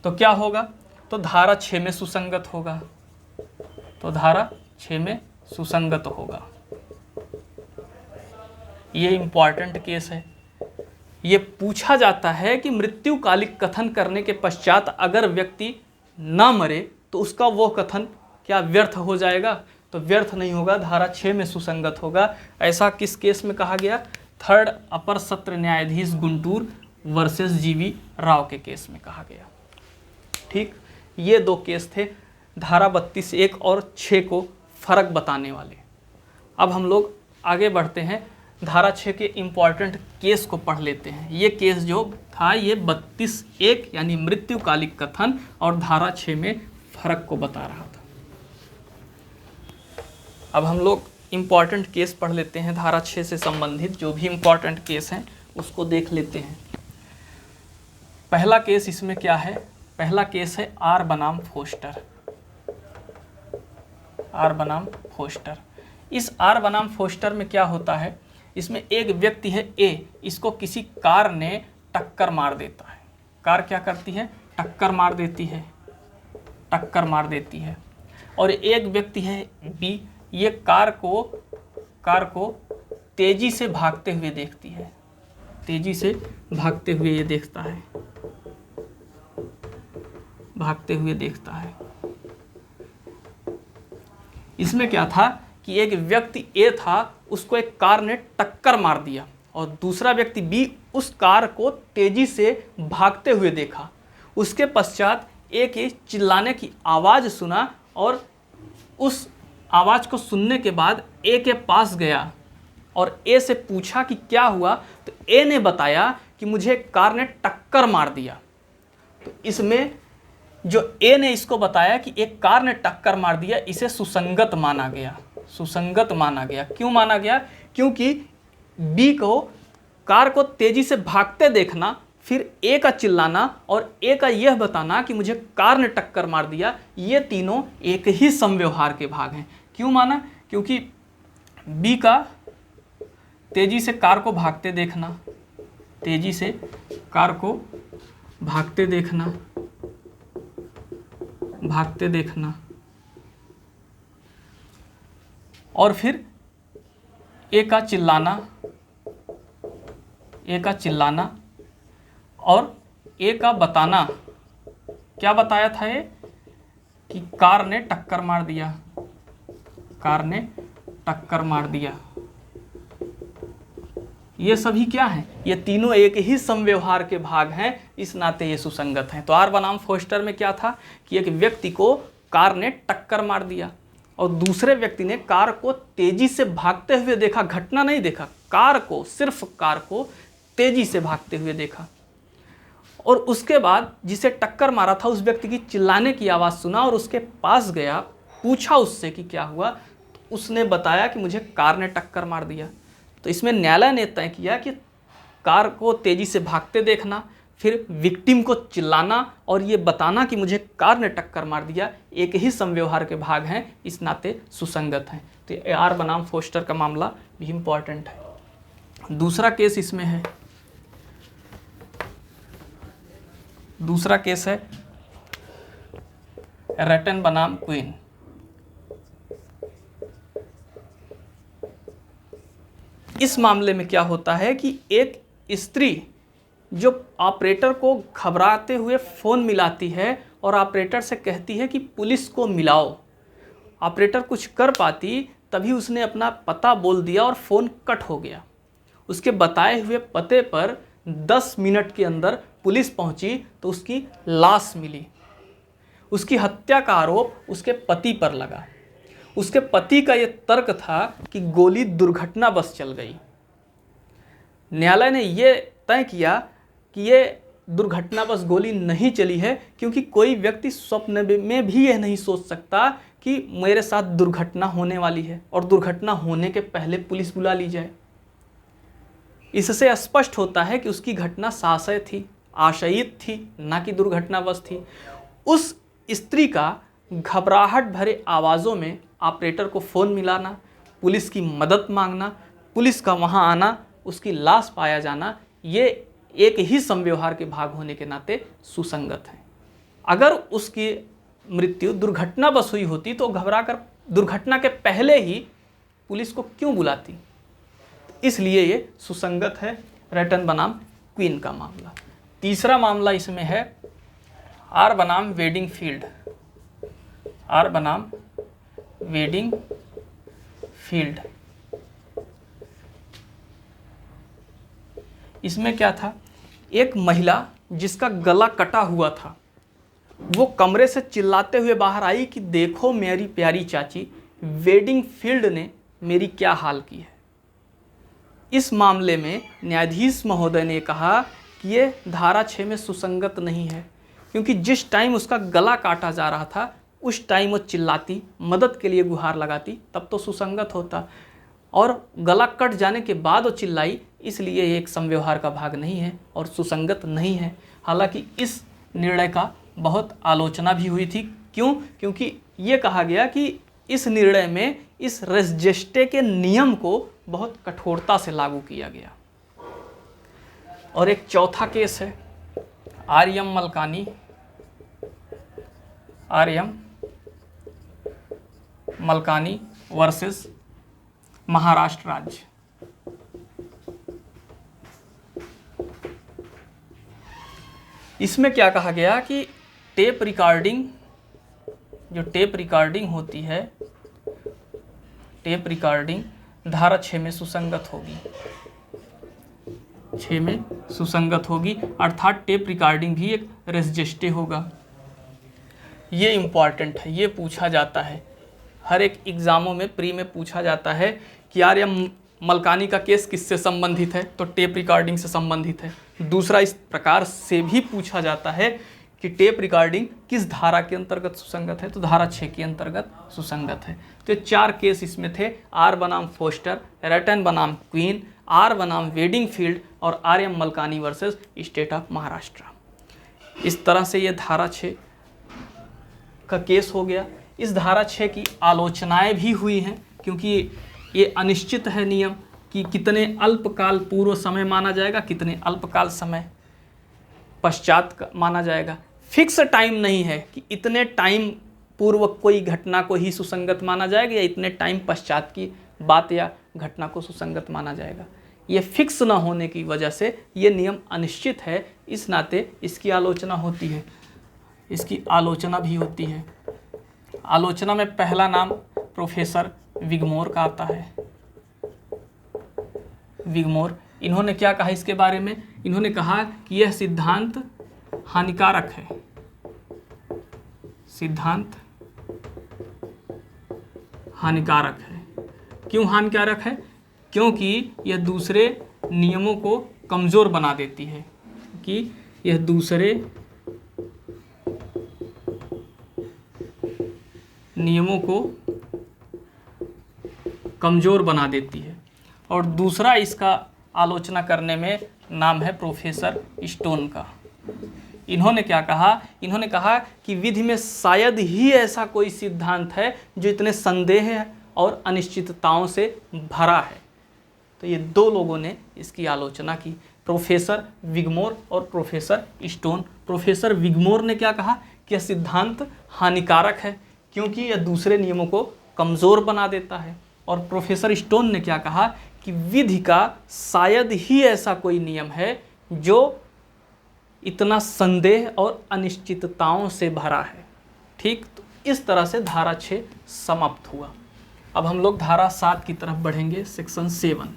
Speaker 1: तो क्या होगा? तो धारा 6 में सुसंगत होगा। ये इंपॉर्टेंट केस है। ये पूछा जाता है कि मृत्युकालिक कथन करने के पश्चात अगर व्यक्ति ना मरे तो उसका वो कथन क्या व्यर्थ हो जाएगा? तो व्यर्थ नहीं होगा, धारा 6 में सुसंगत होगा। ऐसा किस केस में कहा गया? थर्ड अपर सत्र न्यायाधीश गुंटूर वर्सेस जीवी राव के केस में कहा गया। ठीक, ये 2 केस थे धारा 32(1) और 6 को फर्क बताने वाले। अब हम लोग आगे बढ़ते हैं, धारा 6 के इम्पॉर्टेंट केस को पढ़ लेते हैं। ये केस जो था ये 32(1) यानी मृत्युकालिक कथन और धारा 6 में फर्क को बता रहा था। अब हम लोग इम्पॉर्टेंट केस पढ़ लेते हैं, धारा 6 से संबंधित जो भी इम्पॉर्टेंट केस हैं उसको देख लेते हैं। पहला केस इसमें क्या है? पहला केस है आर बनाम फोस्टर। इस आर बनाम फोस्टर में क्या होता है? इसमें एक व्यक्ति है ए, इसको किसी कार ने टक्कर मार देता है। कार क्या करती है? टक्कर मार देती है। और एक व्यक्ति है बी, ये कार को तेजी से भागते हुए देखती है, तेजी से भागते हुए ये देखता है, भागते हुए देखता है। इसमें क्या था कि एक व्यक्ति ए था, उसको एक कार ने टक्कर मार दिया और दूसरा व्यक्ति बी उस कार को तेजी से भागते हुए देखा। उसके पश्चात ए के चिल्लाने की आवाज़ सुना और उस आवाज़ को सुनने के बाद ए के पास गया और ए से पूछा कि क्या हुआ, तो ए ने बताया कि मुझे कार ने टक्कर मार दिया। तो इसमें जो ए ने इसको बताया कि एक कार ने टक्कर मार दिया, इसे सुसंगत माना गया, सुसंगत माना गया। क्यों माना गया? क्योंकि बी को कार को तेजी से भागते देखना, फिर ए का चिल्लाना और ए का यह बताना कि मुझे कार ने टक्कर मार दिया, ये तीनों एक ही समव्यवहार के भाग हैं। क्यों माना? क्योंकि बी का तेजी से कार को भागते देखना, तेजी से कार को भागते देखना, भागते देखना, और फिर ए का चिल्लाना, ए का चिल्लाना और ए का बताना। क्या बताया था ये? कि कार ने टक्कर मार दिया, कार ने टक्कर मार दिया। ये सभी क्या हैं? ये तीनों एक ही समव्यवहार के भाग हैं, इस नाते ये सुसंगत हैं। तो आर बनाम फोस्टर में क्या था कि एक व्यक्ति को कार ने टक्कर मार दिया और दूसरे व्यक्ति ने कार को तेजी से भागते हुए देखा, घटना नहीं देखा, कार को, सिर्फ कार को तेजी से भागते हुए देखा। और उसके बाद जिसे टक्कर मारा था उस व्यक्ति की चिल्लाने की आवाज़ सुना और उसके पास गया, पूछा उससे कि क्या हुआ, तो उसने बताया कि मुझे कार ने टक्कर मार दिया। तो इसमें न्यायालय ने तय किया कि कार को तेजी से भागते देखना, फिर विक्टिम को चिल्लाना और ये बताना कि मुझे कार ने टक्कर मार दिया, एक ही समव्यवहार के भाग हैं, इस नाते सुसंगत हैं। तो ये आर बनाम फोस्टर का मामला भी इम्पॉर्टेंट है। दूसरा केस इसमें है, दूसरा केस है रैटन बनाम क्वीन। इस मामले में क्या होता है कि एक स्त्री जो ऑपरेटर को घबराते हुए फ़ोन मिलाती है और ऑपरेटर से कहती है कि पुलिस को मिलाओ। ऑपरेटर कुछ कर पाती तभी उसने अपना पता बोल दिया और फ़ोन कट हो गया। उसके बताए हुए पते पर 10 मिनट के अंदर पुलिस पहुंची तो उसकी लाश मिली। उसकी हत्या का आरोप उसके पति पर लगा। उसके पति का ये तर्क था कि गोली दुर्घटनावश चल गई। न्यायालय ने ये तय किया कि ये दुर्घटनावश गोली नहीं चली है, क्योंकि कोई व्यक्ति स्वप्न में भी यह नहीं सोच सकता कि मेरे साथ दुर्घटना होने वाली है और दुर्घटना होने के पहले पुलिस बुला ली जाए। इससे स्पष्ट होता है कि उसकी घटना साशय थी, आशयित थी, ना कि दुर्घटनावश थी। उस स्त्री का घबराहट भरे आवाज़ों में ऑपरेटर को फ़ोन मिलाना, पुलिस की मदद मांगना, पुलिस का वहां आना, उसकी लाश पाया जाना, ये एक ही समव्यवहार के भाग होने के नाते सुसंगत है। अगर उसकी मृत्यु दुर्घटनावश हुई होती तो घबराकर दुर्घटना के पहले ही पुलिस को क्यों बुलाती? इसलिए ये सुसंगत है, रैटन बनाम क्वीन का मामला। तीसरा मामला इसमें है आर बनाम वेडिंग फील्ड, आर बनाम वेडिंग फील्ड। इसमें क्या था? एक महिला जिसका गला कटा हुआ था, वो कमरे से चिल्लाते हुए बाहर आई कि देखो मेरी प्यारी चाची, वेडिंग फील्ड ने मेरी क्या हाल की है। इस मामले में न्यायाधीश महोदय ने कहा कि ये धारा 6 में सुसंगत नहीं है, क्योंकि जिस टाइम उसका गला काटा जा रहा था उस टाइम वो चिल्लाती, मदद के लिए गुहार लगाती, तब तो सुसंगत होता, और गला कट जाने के बाद वो चिल्लाई, इसलिए ये एक समव्यवहार का भाग नहीं है और सुसंगत नहीं है। हालांकि इस निर्णय का बहुत आलोचना भी हुई थी। क्यों? क्योंकि ये कहा गया कि इस निर्णय में इस रेस जेस्टे के नियम को बहुत कठोरता से लागू किया गया। और एक चौथा केस है आर्यम मलकानी, आर्यम मलकानी वर्सेस महाराष्ट्र राज्य। इसमें क्या कहा गया कि टेप रिकॉर्डिंग, जो टेप रिकॉर्डिंग होती है, टेप रिकॉर्डिंग धारा 6 में सुसंगत होगी, 6 में सुसंगत होगी, अर्थात टेप रिकॉर्डिंग भी एक रेजिस्टिव होगा। ये इम्पॉर्टेंट है, ये पूछा जाता है हर एक एग्जामों में, प्री में पूछा जाता है कि यार यह मलकानी का केस किससे संबंधित है, तो टेप रिकॉर्डिंग से संबंधित है। दूसरा, इस प्रकार से भी पूछा जाता है कि टेप रिकॉर्डिंग किस धारा के अंतर्गत सुसंगत है, तो धारा 6 के अंतर्गत सुसंगत है। तो ये 4 केस इसमें थे, आर बनाम फोस्टर, रैटन बनाम क्वीन, आर बनाम वेडिंगफील्ड और R M Malkani versus state of Maharashtra. इस तरह से ये धारा 6 का केस हो गया। इस धारा 6 की आलोचनाएं भी हुई हैं, क्योंकि ये अनिश्चित है नियम कि कितने अल्पकाल पूर्व समय माना जाएगा, कितने अल्पकाल समय पश्चात माना जाएगा। फिक्स टाइम नहीं है कि इतने टाइम पूर्व कोई घटना को ही सुसंगत माना जाएगा या इतने टाइम पश्चात की बात या घटना को सुसंगत माना जाएगा। ये फिक्स ना होने की वजह से ये नियम अनिश्चित है, इस नाते इसकी आलोचना होती है, इसकी आलोचना भी होती है। आलोचना में पहला नाम प्रोफेसर विगमोर का आता है। विगमोर, इन्होंने क्या कहा इसके बारे में? इन्होंने कहा कि यह सिद्धांत हानिकारक है। सिद्धांत हानिकारक है। क्यों हानिकारक है? क्योंकि यह दूसरे नियमों को कमज़ोर बना देती है, कि यह दूसरे नियमों को कमज़ोर बना देती है। और दूसरा इसका आलोचना करने में नाम है प्रोफेसर स्टोन का। इन्होंने क्या कहा? इन्होंने कहा कि विधि में शायद ही ऐसा कोई सिद्धांत है जो इतने संदेह और अनिश्चितताओं से भरा है। तो ये 2 लोगों ने इसकी आलोचना की, प्रोफेसर विगमोर और प्रोफेसर स्टोन। प्रोफेसर विगमोर ने क्या कहा कि यह सिद्धांत हानिकारक है क्योंकि यह दूसरे नियमों को कमज़ोर बना देता है। और प्रोफेसर स्टोन ने क्या कहा कि विधि का शायद ही ऐसा कोई नियम है जो इतना संदेह और अनिश्चितताओं से भरा है। ठीक, तो इस तरह से धारा 6 समाप्त हुआ। अब हम लोग धारा 7 की तरफ बढ़ेंगे, सेक्शन 7।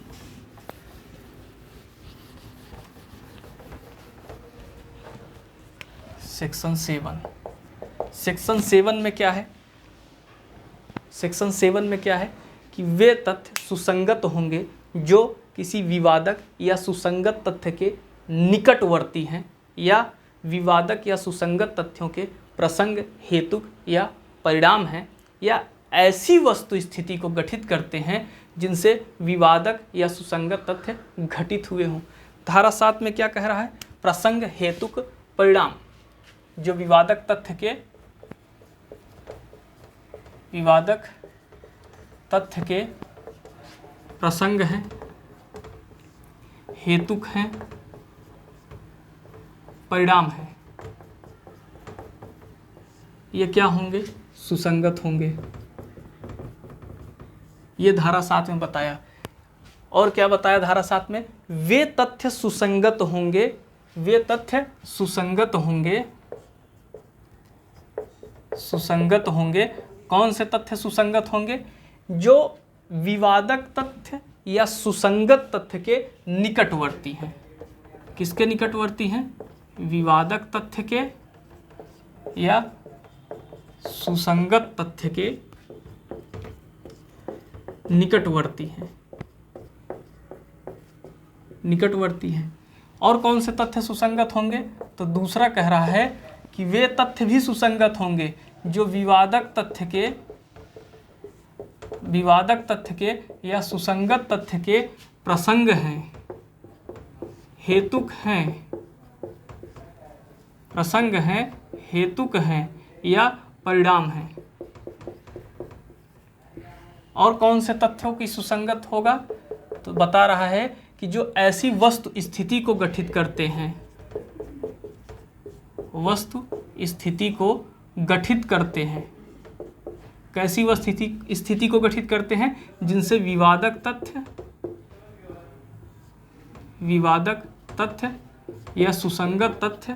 Speaker 1: सेक्शन 7, सेक्शन 7 में क्या है? सेक्शन 7 में क्या है कि वे तथ्य सुसंगत होंगे जो किसी विवादक या सुसंगत तथ्य के निकटवर्ती हैं या विवादक या सुसंगत तथ्यों के प्रसंग, हेतुक या परिणाम हैं या ऐसी वस्तु स्थिति को गठित करते हैं जिनसे विवादक या सुसंगत तथ्य घटित हुए हों। धारा 7 में क्या कह रहा है? प्रसंग, हेतुक, परिणाम जो विवादक तथ्य के, विवादक तथ्य के प्रसंग हैं, हेतुक हैं, परिणाम है, ये क्या होंगे? सुसंगत होंगे। ये धारा 7 में बताया। और क्या बताया धारा 7 में? वे तथ्य सुसंगत होंगे, वे तथ्य सुसंगत होंगे, सुसंगत होंगे। कौन से तथ्य सुसंगत होंगे? जो विवादक तथ्य या सुसंगत तथ्य के निकटवर्ती हैं। किसके निकटवर्ती हैं? विवादक तथ्य के या सुसंगत तथ्य के निकटवर्ती हैं, निकटवर्ती हैं। और कौन से तथ्य सुसंगत होंगे? तो दूसरा कह रहा है कि वे तथ्य भी सुसंगत होंगे जो विवादक तथ्य के, विवादक तथ्य के या सुसंगत तथ्य के प्रसंग हैं, हेतुक हैं, प्रसंग हैं, हेतुक हैं या परिणाम हैं। और कौन से तथ्यों की सुसंगत होगा? तो बता रहा है कि जो ऐसी वस्तु स्थिति को गठित करते हैं, वस्तु स्थिति को गठित करते हैं, कैसी वह स्थिति को गठित करते हैं जिनसे विवादक तथ्य या सुसंगत तथ्य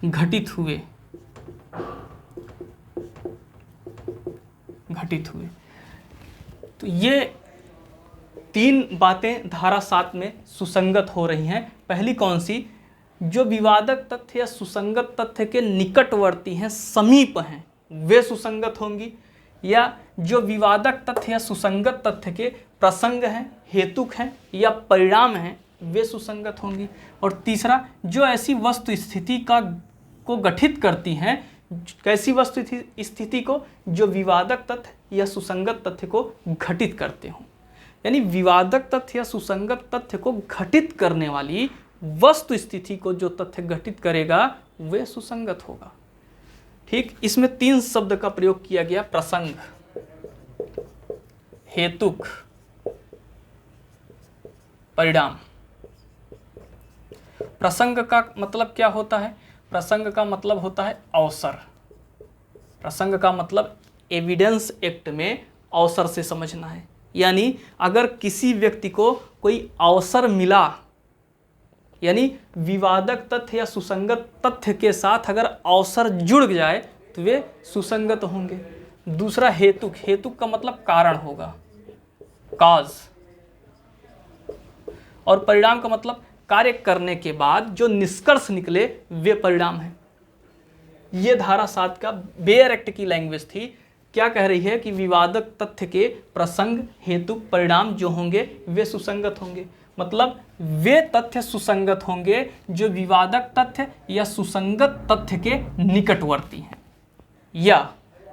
Speaker 1: घटित हुए। तो ये 3 बातें धारा 7 में सुसंगत हो रही हैं। पहली कौन सी? जो विवादक तथ्य या सुसंगत तथ्य के निकटवर्ती हैं, समीप हैं, वे सुसंगत होंगी, या जो विवादक तथ्य या सुसंगत तथ्य के प्रसंग हैं, हेतुक हैं या परिणाम हैं, वे सुसंगत होंगी। और तीसरा, जो ऐसी वस्तु स्थिति को गठित करती हैं, कैसी वस्तु स्थिति को? जो विवादक तथ्य या सुसंगत तथ्य को घटित करते हों। यानी विवादक तथ्य या सुसंगत तथ्य को घटित करने वाली वस्तु स्थिति को जो तथ्य घटित करेगा वे सुसंगत होगा। ठीक, इसमें 3 शब्द का प्रयोग किया गया, प्रसंग, हेतुक, परिणाम। प्रसंग का मतलब क्या होता है? प्रसंग का मतलब होता है अवसर। प्रसंग का मतलब एविडेंस एक्ट में अवसर से समझना है। यानी अगर किसी व्यक्ति को कोई अवसर मिला, यानी विवादक तथ्य या सुसंगत तथ्य के साथ अगर अवसर जुड़ जाए तो वे सुसंगत होंगे। दूसरा हेतुक, हेतुक का मतलब कारण होगा, काज। और परिणाम का मतलब कार्य करने के बाद जो निष्कर्ष निकले वे परिणाम हैं। ये धारा 7 का बेयर एक्ट की लैंग्वेज थी। क्या कह रही है कि विवादक तथ्य के प्रसंग, हेतुक, परिणाम जो होंगे वे सुसंगत होंगे। मतलब वे तथ्य सुसंगत होंगे जो विवादक तथ्य या सुसंगत तथ्य के निकटवर्ती हैं, या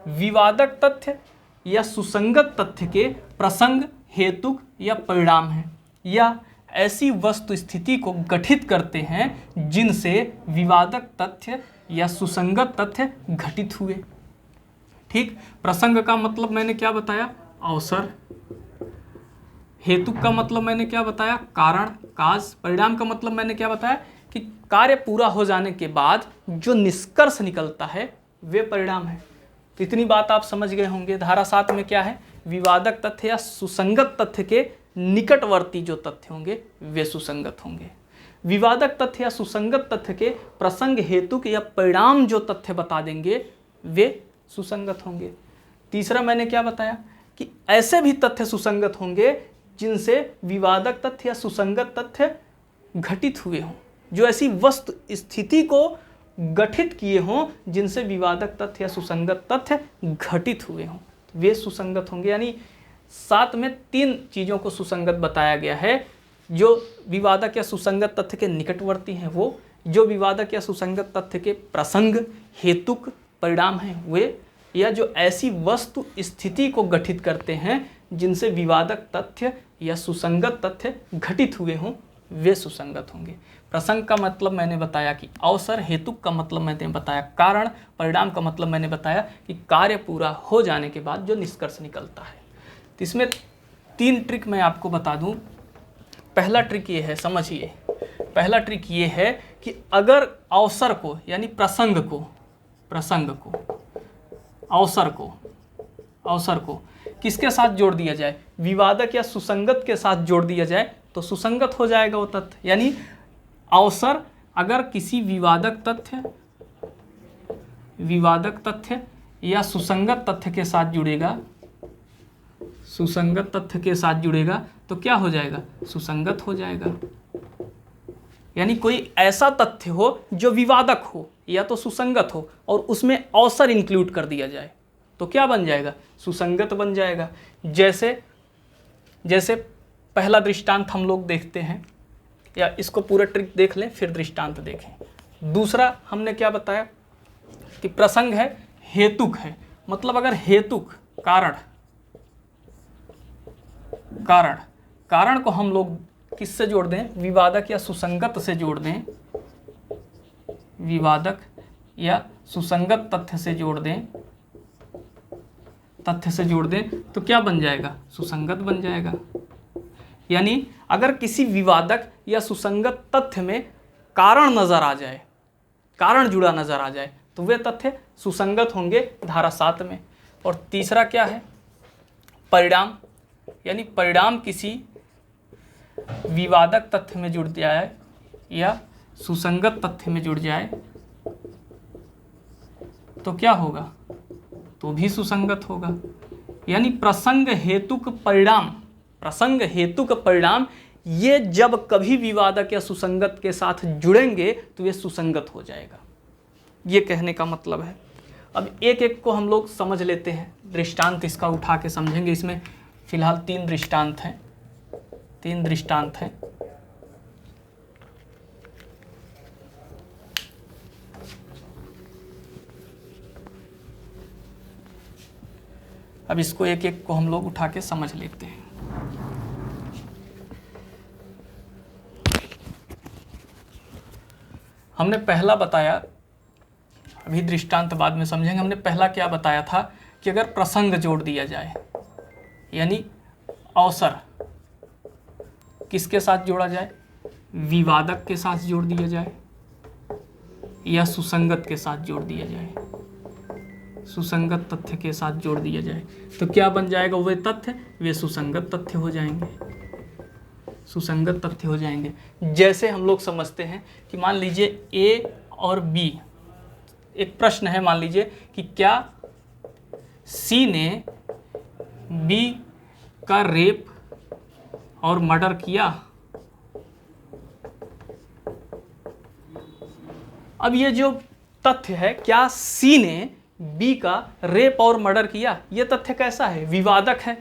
Speaker 1: विवादक तथ्य या सुसंगत तथ्य के प्रसंग, हेतुक या परिणाम हैं, या ऐसी वस्तु स्थिति को गठित करते हैं जिनसे विवादक तथ्य या सुसंगत तथ्य घटित हुए। ठीक, प्रसंग का मतलब मैंने क्या बताया? अवसर। हेतुक का मतलब मैंने क्या बताया? कारण, काज। परिणाम का मतलब मैंने क्या बताया? कि कार्य पूरा हो जाने के बाद जो निष्कर्ष निकलता है वे परिणाम है। तो इतनी बात आप समझ गए होंगे। धारा 7 में क्या है? विवादक तथ्य या सुसंगत तथ्य के निकटवर्ती जो तथ्य होंगे वे सुसंगत होंगे। विवादक तथ्य या सुसंगत तथ्य के प्रसंग, हेतुक या परिणाम जो तथ्य बता देंगे वे सुसंगत होंगे। तीसरा मैंने क्या बताया? कि ऐसे भी तथ्य सुसंगत होंगे जिनसे विवादक तथ्य या सुसंगत तथ्य घटित हुए हों, जो ऐसी वस्तु स्थिति को गठित किए हों जिनसे विवादक तथ्य या सुसंगत तथ्य घटित हुए हों, वे सुसंगत होंगे। यानी 7 में 3 चीज़ों को सुसंगत बताया गया है। जो विवादक या सुसंगत तथ्य के निकटवर्ती हैं वो, जो विवादक या सुसंगत तथ्य के प्रसंग, हेतुक, परिणाम हैं वे, या जो ऐसी वस्तु स्थिति को गठित करते हैं जिनसे विवादक तथ्य या सुसंगत तथ्य घटित हुए हों वे सुसंगत होंगे। प्रसंग का मतलब मैंने बताया कि अवसर, हेतुक का मतलब मैंने बताया कारण, परिणाम का मतलब मैंने बताया कि कार्य पूरा हो जाने के बाद जो निष्कर्ष निकलता है। तो इसमें 3 ट्रिक मैं आपको बता दूं। पहला ट्रिक ये है, समझिए। पहला ट्रिक ये है कि अगर अवसर को यानी अवसर को किसके साथ जोड़ दिया जाए? विवादक या सुसंगत के साथ जोड़ दिया जाए तो सुसंगत हो जाएगा वो तथ्य। यानी अवसर अगर किसी विवादक तथ्य या सुसंगत तथ्य के साथ जुड़ेगा, तो क्या हो जाएगा? सुसंगत हो जाएगा। यानी कोई ऐसा तथ्य हो जो विवादक हो या तो सुसंगत हो और उसमें अवसर इंक्लूड कर दिया जाए तो क्या बन जाएगा? सुसंगत बन जाएगा। जैसे पहला दृष्टांत हम लोग देखते हैं, या इसको पूरा ट्रिक देख लें फिर दृष्टांत देखें। दूसरा हमने क्या बताया कि प्रसंग है, हेतुक है। मतलब अगर हेतुक कारण को हम लोग किससे जोड़ दें? विवादक या सुसंगत से जोड़ दें, विवादक या सुसंगत तथ्य से जोड़ दें तो क्या बन जाएगा? सुसंगत बन जाएगा। यानी अगर किसी विवादक या सुसंगत तथ्य में कारण नजर आ जाए, कारण जुड़ा नजर आ जाए तो वे तथ्य सुसंगत होंगे धारा 7 में। और तीसरा क्या है, परिणाम, यानी परिणाम किसी विवादक तथ्य में जुड़ जाए या सुसंगत तथ्य में जुड़ जाए तो क्या होगा, तो भी सुसंगत होगा। यानी प्रसंग हेतुक परिणाम, प्रसंग हेतुक परिणाम ये जब कभी विवादक या सुसंगत के साथ जुड़ेंगे तो ये सुसंगत हो जाएगा, ये कहने का मतलब है। अब एक एक को हम लोग समझ लेते हैं, दृष्टांत इसका उठा के समझेंगे। इसमें फिलहाल 3 दृष्टांत हैं, 3 दृष्टांत हैं। अब इसको एक एक को हम लोग उठा के समझ लेते हैं। हमने पहला बताया, अभी दृष्टांत बाद में समझेंगे। हमने पहला क्या बताया था कि अगर प्रसंग जोड़ दिया जाए, यानी अवसर किसके साथ जोड़ा जाए, विवादक के साथ जोड़ दिया जाए या सुसंगत के साथ जोड़ दिया जाए, सुसंगत तथ्य के साथ जोड़ दिया जाए, तो क्या बन जाएगा, वे तथ्य वे सुसंगत तथ्य हो जाएंगे, सुसंगत तथ्य हो जाएंगे। जैसे हम लोग समझते हैं कि मान लीजिए ए और बी, एक प्रश्न है, मान लीजिए कि क्या सी ने बी का रेप और मर्डर किया। अब ये जो तथ्य है, क्या सी ने बी का रेप और मर्डर किया, ये तथ्य कैसा है, विवादक है।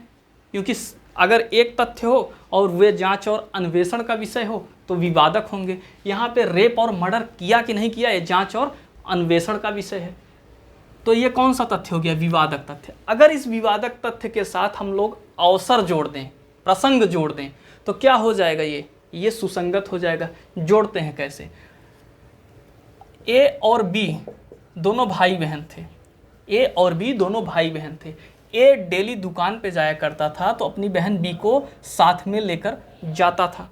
Speaker 1: क्योंकि अगर एक तथ्य हो और वे जांच और अन्वेषण का विषय हो तो विवादक होंगे। यहाँ पे रेप और मर्डर किया कि नहीं किया, ये जांच और अन्वेषण का विषय है। तो ये कौन सा तथ्य हो गया, विवादक तथ्य। अगर इस विवादक तथ्य के साथ हम लोग अवसर जोड़ दें, प्रसंग जोड़ दें, तो क्या हो जाएगा, ये सुसंगत हो जाएगा। जोड़ते हैं कैसे, ए और बी दोनों भाई बहन थे, ए और बी दोनों भाई बहन थे। ए डेली दुकान पे जाया करता था तो अपनी बहन बी को साथ में लेकर जाता था।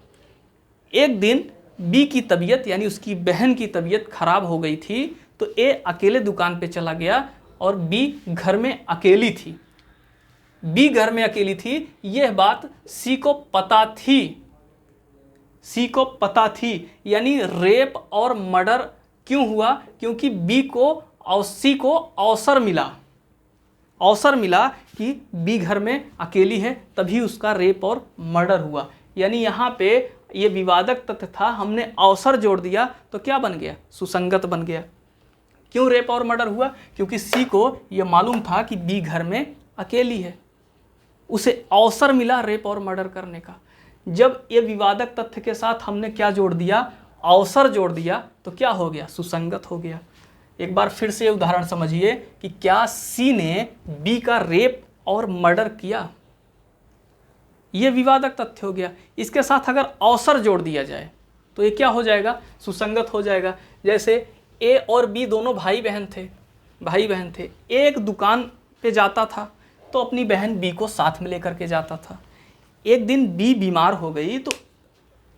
Speaker 1: एक दिन बी की तबीयत, यानी उसकी बहन की तबीयत खराब हो गई थी, तो ए अकेले दुकान पे चला गया और बी घर में अकेली थी। बी घर में अकेली थी, यह बात सी को पता थी, सी को पता थी। यानी रेप और मर्डर क्यों हुआ, क्योंकि बी को और सी को अवसर मिला कि बी घर में अकेली है, तभी उसका रेप और मर्डर हुआ। यानी यहाँ पे ये विवादक तथ्य था, हमने अवसर जोड़ दिया तो क्या बन गया, सुसंगत बन गया। क्यों रेप और मर्डर हुआ, क्योंकि सी को ये मालूम था कि बी घर में अकेली है, उसे अवसर मिला रेप और मर्डर करने का। जब ये विवादक तथ्य के साथ हमने क्या जोड़ दिया, अवसर जोड़ दिया, तो क्या हो गया, सुसंगत हो गया। एक बार फिर से उदाहरण समझिए कि क्या सी ने बी का रेप और मर्डर किया, यह विवादक तथ्य हो गया। इसके साथ अगर अवसर जोड़ दिया जाए तो ये क्या हो जाएगा, सुसंगत हो जाएगा। जैसे ए और बी दोनों भाई बहन थे। एक दुकान पे जाता था तो अपनी बहन बी को साथ में लेकर के जाता था। एक दिन बी बीमार हो गई तो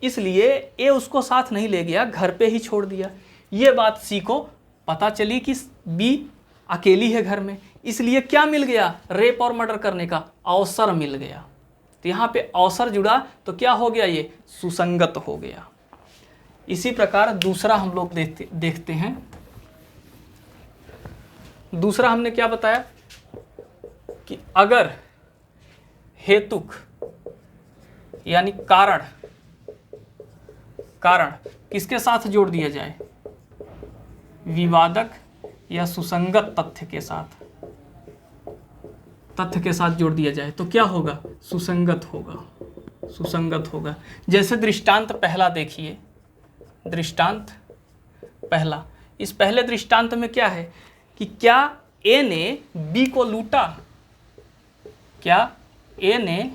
Speaker 1: इसलिए ए उसको साथ नहीं ले गया, घर पे ही छोड़ दिया। ये बात सी को पता चली कि बी अकेली है घर में, इसलिए क्या मिल गया, रेप और मर्डर करने का अवसर मिल गया। तो यहाँ पे अवसर जुड़ा तो क्या हो गया, ये सुसंगत हो गया। इसी प्रकार दूसरा हम लोग देखते हैं। दूसरा हमने क्या बताया कि अगर हेतुक यानी कारण किसके साथ जोड़ दिया जाए, विवादक या सुसंगत तथ्य के साथ जोड़ दिया जाए तो क्या होगा, सुसंगत होगा। जैसे दृष्टांत पहला देखिए, दृष्टांत पहला, इस पहले दृष्टांत में क्या है कि क्या ए ने बी को लूटा, क्या ए ने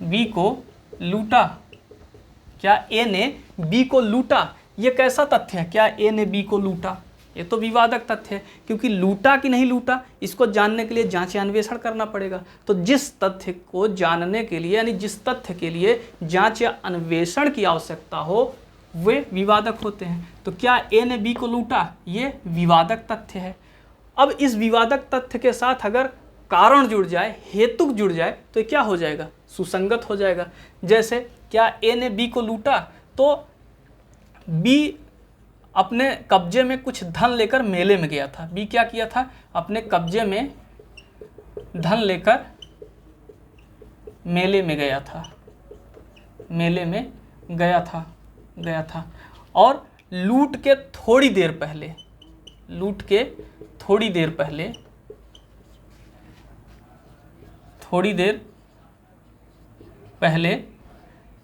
Speaker 1: बी को लूटा, क्या ए ने बी को लूटा। ये कैसा तथ्य है, क्या ए ने बी को लूटा, ये तो विवादक तथ्य है, क्योंकि लूटा कि नहीं लूटा इसको जानने के लिए जांच अन्वेषण करना पड़ेगा। तो जिस तथ्य को जानने के लिए, यानी जिस तथ्य के लिए जांच या अन्वेषण की आवश्यकता हो, वे विवादक होते हैं। तो क्या ए ने बी को लूटा, ये विवादक तथ्य है। अब इस विवादक तथ्य के साथ अगर कारण जुड़ जाए, हेतुक जुड़ जाए, तो ये क्या हो जाएगा, सुसंगत हो जाएगा। जैसे क्या ए ने बी को लूटा, तो बी अपने कब्जे में कुछ धन लेकर मेले में गया था। बी क्या किया था, अपने कब्जे में धन लेकर मेले में गया था, मेले में गया था और लूट के थोड़ी देर पहले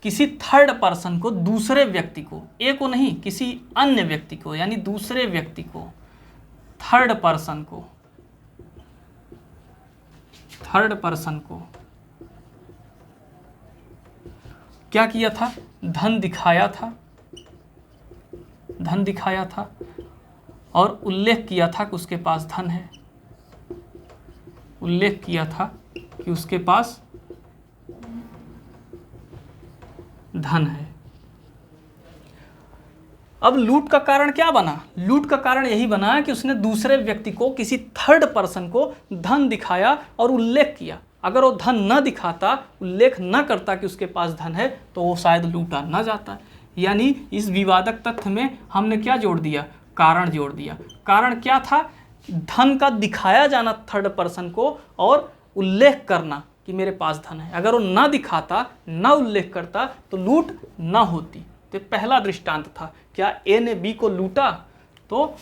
Speaker 1: किसी थर्ड पर्सन को, दूसरे व्यक्ति को, ए को नहीं, किसी अन्य व्यक्ति को, यानी दूसरे व्यक्ति को, थर्ड पर्सन को क्या किया था, धन दिखाया था और उल्लेख किया था कि उसके पास धन है, अब लूट का कारण क्या बना, लूट का कारण यही बना कि उसने दूसरे व्यक्ति को, किसी थर्ड पर्सन को धन दिखाया और उल्लेख किया। अगर वो धन न दिखाता, उल्लेख न करता कि उसके पास धन है, तो वो शायद लूटा न जाता। यानी इस विवादक तथ्य में हमने क्या जोड़ दिया, कारण जोड़ दिया। कारण क्या था, धन का दिखाया जाना थर्ड पर्सन को और उल्लेख करना कि मेरे पास धन है। अगर वो ना दिखाता, ना उल्लेख करता, तो लूट ना होती। तो पहला दृष्टांत था, क्या ए ने बी को लूटा, तो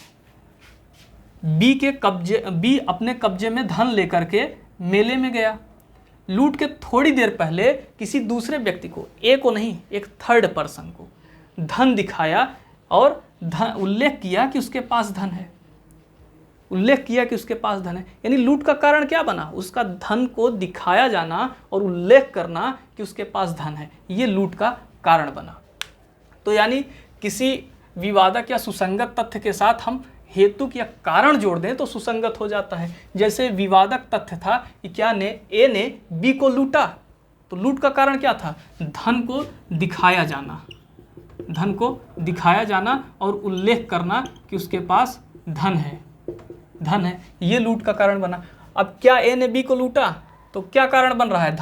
Speaker 1: बी अपने कब्जे में धन लेकर के मेले में गया। लूट के थोड़ी देर पहले किसी दूसरे व्यक्ति को, ए को नहीं, एक थर्ड पर्सन को धन दिखाया और उल्लेख किया कि उसके पास धन है। यानी लूट का कारण क्या बना, उसका धन को दिखाया जाना और उल्लेख करना कि उसके पास धन है, ये लूट का कारण बना। तो यानी किसी विवादक या सुसंगत तथ्य के साथ हम हेतुक या कारण जोड़ दें तो सुसंगत हो जाता है। जैसे विवादक तथ्य था कि ए ने बी को लूटा, तो लूट का कारण क्या था, धन को दिखाया जाना और उल्लेख करना कि उसके पास धन है, ये लूट का कारण बना। अब क्या ए ने बी को लूटा, तो क्या कारण बन रहा है,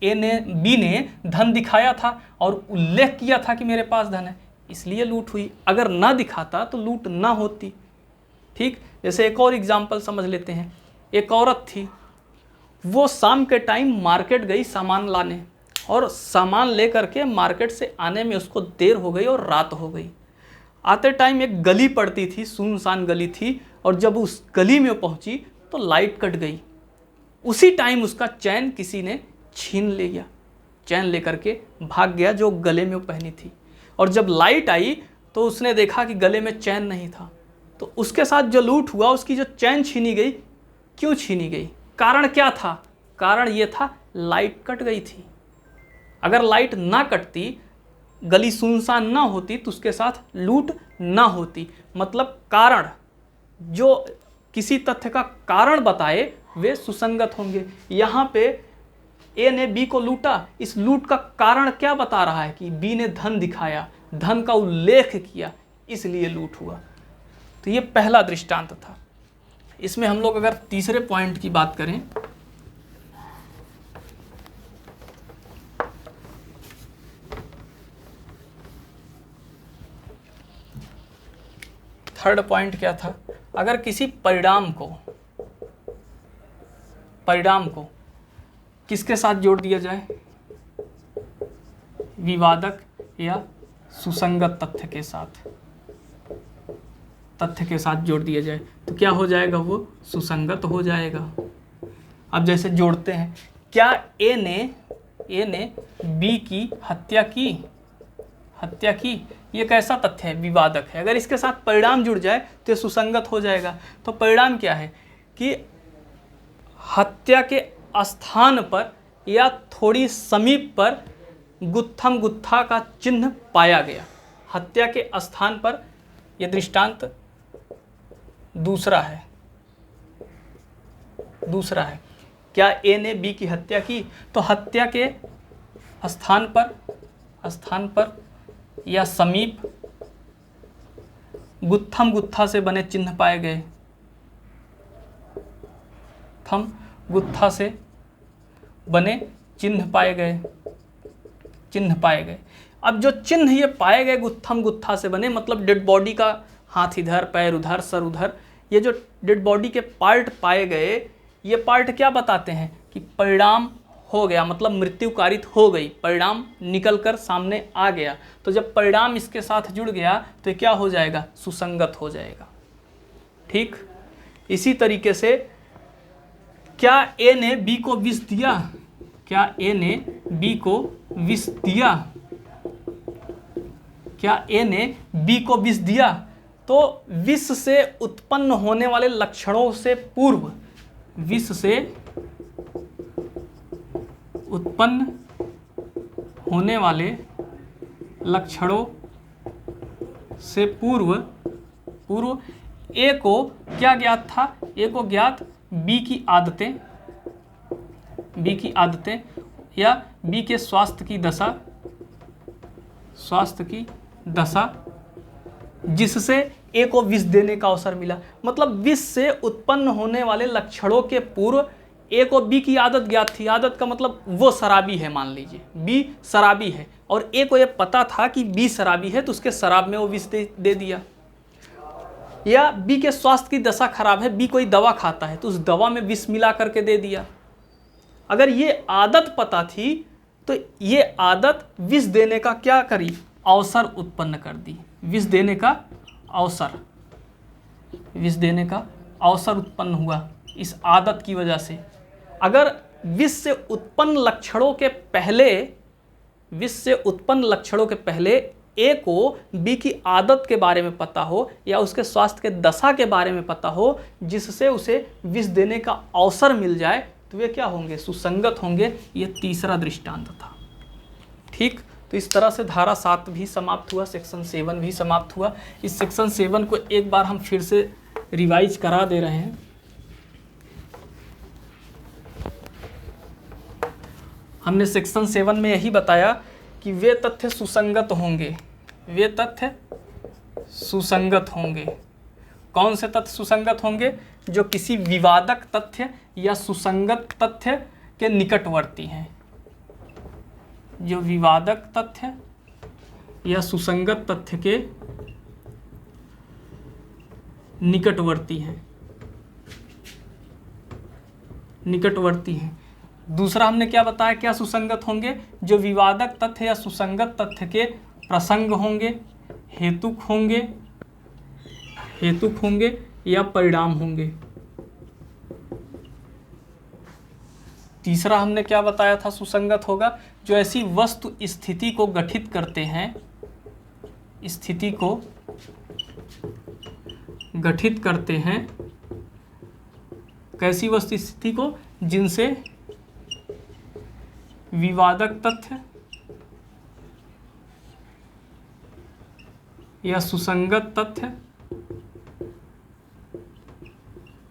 Speaker 1: बी ने धन दिखाया था और उल्लेख किया था कि मेरे पास धन है, इसलिए लूट हुई। अगर ना दिखाता तो लूट ना होती। ठीक, जैसे एक और एग्जाम्पल समझ लेते हैं। एक औरत थी, वो शाम के टाइम मार्केट गई सामान लाने, और सामान लेकर के मार्केट से आने में उसको देर हो गई और रात हो गई। आते टाइम एक गली पड़ती थी, सुनसान गली थी, और जब उस गली में पहुंची तो लाइट कट गई। उसी टाइम उसका चैन किसी ने छीन लिया, चैन लेकर के भाग गया जो गले में वो पहनी थी। और जब लाइट आई तो उसने देखा कि गले में चैन नहीं था। तो उसके साथ जो लूट हुआ, उसकी जो चैन छीनी गई, क्यों छीनी गई, कारण क्या था, कारण ये था लाइट कट गई थी। अगर लाइट ना कटती, गली सुनसान ना होती, तो उसके साथ लूट ना होती। मतलब कारण, जो किसी तथ्य का कारण बताए वे सुसंगत होंगे। यहाँ पे ए ने बी को लूटा, इस लूट का कारण क्या बता रहा है कि बी ने धन दिखाया, धन का उल्लेख किया, इसलिए लूट हुआ। तो ये पहला दृष्टांत था। इसमें हम लोग अगर तीसरे पॉइंट की बात करें, थर्ड पॉइंट क्या था, अगर किसी परिणाम को किसके साथ जोड़ दिया जाए, विवादक या सुसंगत तथ्य के साथ जोड़ दिया जाए, तो क्या हो जाएगा, वो सुसंगत हो जाएगा। अब जैसे जोड़ते हैं, क्या ए ने बी की हत्या की, ये कैसा तथ्य है, विवादक है। अगर इसके साथ परिणाम जुड़ जाए तो ये सुसंगत हो जाएगा। तो परिणाम क्या है कि हत्या के स्थान पर या थोड़ी समीप पर गुत्थम गुत्था का चिन्ह पाया गया। हत्या के स्थान पर, यह दृष्टांत दूसरा है। क्या ए ने बी की हत्या की, तो हत्या के स्थान पर या समीप गुत्थम गुत्था से बने चिन्ह पाए गए, थम गुत्था से बने चिन्ह पाए गए, चिन्ह पाए गए। अब जो चिन्ह ये पाए गए गुत्थम गुत्था से बने, मतलब डेड बॉडी का हाथ इधर, पैर उधर, सर उधर, ये जो डेड बॉडी के पार्ट पाए गए, ये पार्ट क्या बताते हैं कि परिणाम हो गया, मतलब मृत्यु कारित हो गई, परिणाम निकल कर सामने आ गया। तो जब परिणाम इसके साथ जुड़ गया तो ये क्या हो जाएगा, सुसंगत हो जाएगा। ठीक इसी तरीके से क्या ए ने बी को विष दिया, क्या ए ने बी को विष दिया, क्या ए ने बी को विष दिया, तो विष से उत्पन्न होने वाले लक्षणों से पूर्व, विष से उत्पन्न होने वाले लक्षणों से पूर्व ए को क्या ज्ञात था, ए को ज्ञात बी की आदतें, बी की आदतें या बी के स्वास्थ्य की दशा, स्वास्थ्य की दशा, जिससे ए को विष देने का अवसर मिला। मतलब विष से उत्पन्न होने वाले लक्षणों के पूर्व ए को बी की आदत ज्ञात थी। आदत का मतलब वो शराबी है, मान लीजिए बी शराबी है और ए को ये पता था कि बी शराबी है, तो उसके शराब में वो विष दे दिया। या बी के स्वास्थ्य की दशा खराब है, बी कोई दवा खाता है तो उस दवा में विष मिला करके दे दिया। अगर ये आदत पता थी तो ये आदत विष देने का क्या करी, अवसर उत्पन्न कर दी। विष देने का अवसर, विष देने का अवसर उत्पन्न हुआ इस आदत की वजह से। अगर विष से उत्पन्न लक्षणों के पहले, विष से उत्पन्न लक्षणों के पहले ए को बी की आदत के बारे में पता हो या उसके स्वास्थ्य के दशा के बारे में पता हो, जिससे उसे विष देने का अवसर मिल जाए, तो वे क्या होंगे, सुसंगत होंगे। ये तीसरा दृष्टांत था। ठीक, तो इस तरह से धारा 7 भी समाप्त हुआ, सेक्शन 7 भी समाप्त हुआ। इस सेक्शन 7 को एक बार हम फिर से रिवाइज करा दे रहे हैं। हमने सेक्शन 7 में यही बताया कि वे तथ्य सुसंगत होंगे, वे तथ्य सुसंगत होंगे। कौन से तथ्य सुसंगत होंगे, जो किसी विवादक तथ्य या सुसंगत तथ्य के निकटवर्ती हैं, जो विवादक तथ्य या सुसंगत तथ्य के निकटवर्ती हैं, निकटवर्ती हैं। दूसरा हमने क्या बताया, क्या सुसंगत होंगे, जो विवादक तथ्य या सुसंगत तथ्य के प्रसंग होंगे, हेतुक होंगे, हेतुक होंगे या परिणाम होंगे। तीसरा हमने क्या बताया था, सुसंगत होगा, जो ऐसी वस्तु स्थिति को गठित करते हैं, स्थिति को गठित करते हैं, कैसी वस्तु स्थिति को, जिनसे विवादक तथ्य या सुसंगत तथ्य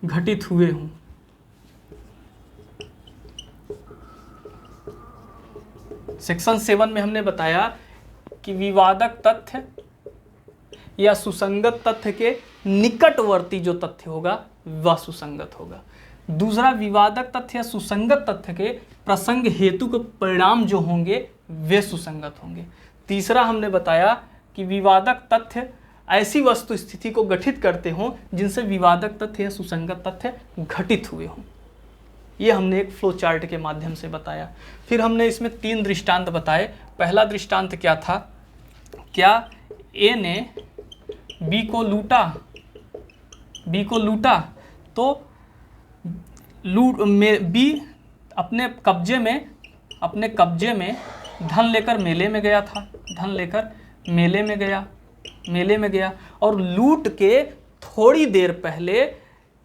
Speaker 1: घटित हुए हों। सेक्शन 7 में हमने बताया कि विवादक तथ्य या सुसंगत तथ्य के निकटवर्ती जो तथ्य होगा वह सुसंगत होगा। दूसरा, विवादक तथ्य या सुसंगत तथ्य के प्रसंग हेतु के परिणाम जो होंगे वे सुसंगत होंगे। तीसरा हमने बताया कि विवादक तथ्य ऐसी वस्तु स्थिति को गठित करते हों जिनसे विवादक तथ्य या सुसंगत तथ्य घटित हुए हों। ये हमने एक फ्लो चार्ट के माध्यम से बताया। फिर हमने इसमें 3 दृष्टांत बताए। पहला दृष्टांत क्या था, क्या ए ने बी को लूटा, बी को लूटा तो बी अपने कब्जे में धन लेकर मेले में गया था, धन लेकर मेले में गया और लूट के थोड़ी देर पहले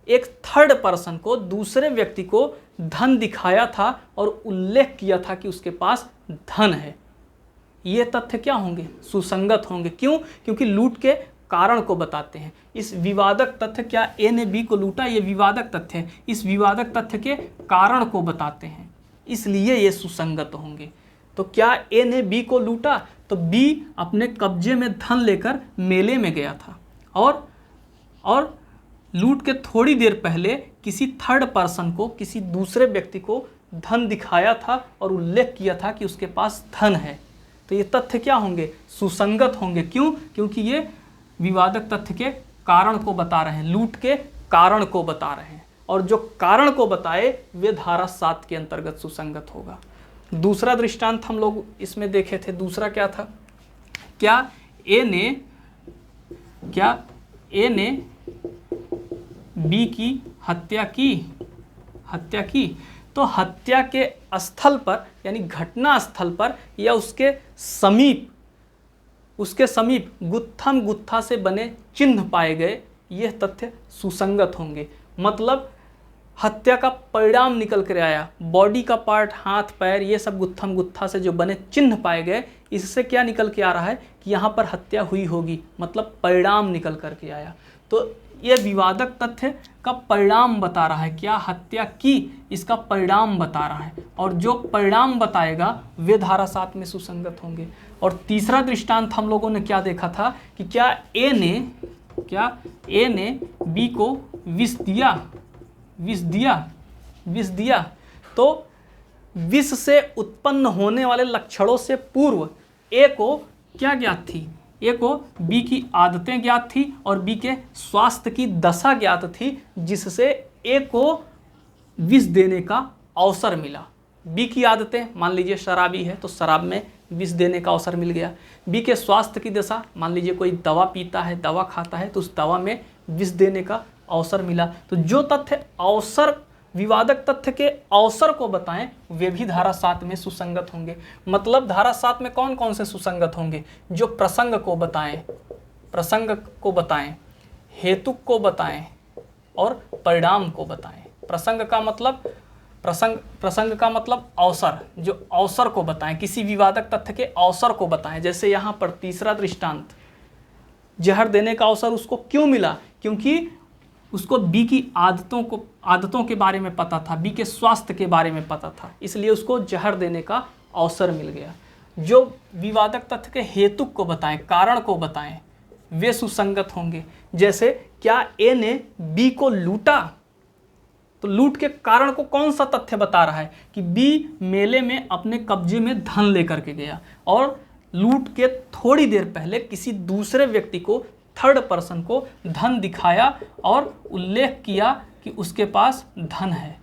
Speaker 1: एक थर्ड पर्सन को, दूसरे व्यक्ति को धन दिखाया था और उल्लेख किया था कि उसके पास धन है। ये तथ्य क्या होंगे, सुसंगत होंगे। क्यों? क्योंकि लूट के कारण को बताते हैं। इस विवादक तथ्य, क्या ए ने बी को लूटा, ये विवादक तथ्य है, इस विवादक तथ्य के कारण को बताते हैं, इसलिए ये सुसंगत होंगे। तो क्या ए ने बी को लूटा, तो बी अपने कब्जे में धन लेकर मेले में गया था और लूट के थोड़ी देर पहले किसी थर्ड पर्सन को, किसी दूसरे व्यक्ति को धन दिखाया था और उल्लेख किया था कि उसके पास धन है। तो ये तथ्य क्या होंगे? सुसंगत होंगे। क्यों? क्योंकि ये विवादक तथ्य के कारण को बता रहे हैं, लूट के कारण को बता रहे हैं, और जो कारण को बताए वे धारा 7 के अंतर्गत सुसंगत होगा। दूसरा दृष्टांत हम लोग इसमें देखे थे। दूसरा क्या था? क्या ए ने बी की हत्या की? तो हत्या के स्थल पर, यानी घटना स्थल पर या उसके समीप गुत्थम गुत्था से बने चिन्ह पाए गए, यह तथ्य सुसंगत होंगे। मतलब हत्या का परिणाम निकल कर आया, बॉडी का पार्ट, हाथ पैर, ये सब गुत्थम गुत्था से जो बने चिन्ह पाए गए, इससे क्या निकल के आ रहा है कि यहाँ पर हत्या हुई होगी, मतलब परिणाम निकल कर के आया। तो ये विवादक तथ्य का परिणाम बता रहा है, क्या हत्या की, इसका परिणाम बता रहा है, और जो परिणाम बताएगा वे धारा 7 में सुसंगत होंगे। और तीसरा दृष्टांत हम लोगों ने क्या देखा था कि क्या ए ने बी को विष दिया। तो विष से उत्पन्न होने वाले लक्षणों से पूर्व ए को क्या ज्ञात थी? ए को बी की आदतें ज्ञात थी और बी के स्वास्थ्य की दशा ज्ञात थी, जिससे ए को विष देने का अवसर मिला। बी की आदतें, मान लीजिए शराबी है तो शराब में विष देने का अवसर मिल गया। बी के स्वास्थ्य की दशा, मान लीजिए कोई दवा पीता है, दवा खाता है, तो उस दवा में विष देने का अवसर मिला। तो जो तथ्य अवसर, विवादक तथ्य के अवसर को बताएं, वे भी धारा 7 में सुसंगत होंगे। मतलब धारा 7 में कौन कौन से सुसंगत होंगे? जो प्रसंग को बताएं, हेतुक को बताएं और परिणाम को बताएं। प्रसंग का मतलब अवसर, जो अवसर को बताएं, किसी विवादक तथ्य के अवसर को बताएं। जैसे यहाँ पर तीसरा दृष्टांत, जहर देने का अवसर उसको क्यों मिला? क्योंकि उसको बी की आदतों के बारे में पता था, बी के स्वास्थ्य के बारे में पता था, इसलिए उसको जहर देने का अवसर मिल गया। जो विवादक तथ्य के हेतुक को बताएं, कारण को बताएं, वे सुसंगत होंगे। जैसे क्या ए ने बी को लूटा? तो लूट के कारण को कौन सा तथ्य बता रहा है कि बी मेले में अपने कब्जे में धन लेकर के गया और लूट के थोड़ी देर पहले किसी दूसरे व्यक्ति को, थर्ड पर्सन को धन दिखाया और उल्लेख किया कि उसके पास धन है।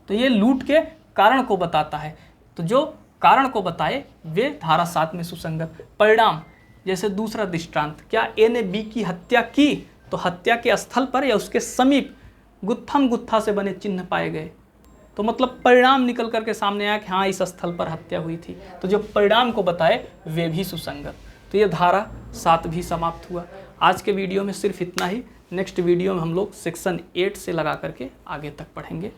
Speaker 1: तो ये लूट के कारण को बताता है। तो जो कारण को बताए वे धारा 7 में सुसंगत। परिणाम, जैसे दूसरा दृष्टांत, क्या ए ने बी की हत्या की? तो हत्या के स्थल पर या उसके समीप गुत्थम गुत्था से बने चिन्ह पाए गए, तो मतलब परिणाम निकल करके सामने आया कि हाँ इस स्थल पर हत्या हुई थी। तो जो परिणाम को बताए वे भी सुसंगत। तो ये धारा 7 भी समाप्त हुआ। आज के वीडियो में सिर्फ इतना ही। नेक्स्ट वीडियो में हम लोग सेक्शन 8 से लगा करके आगे तक पढ़ेंगे।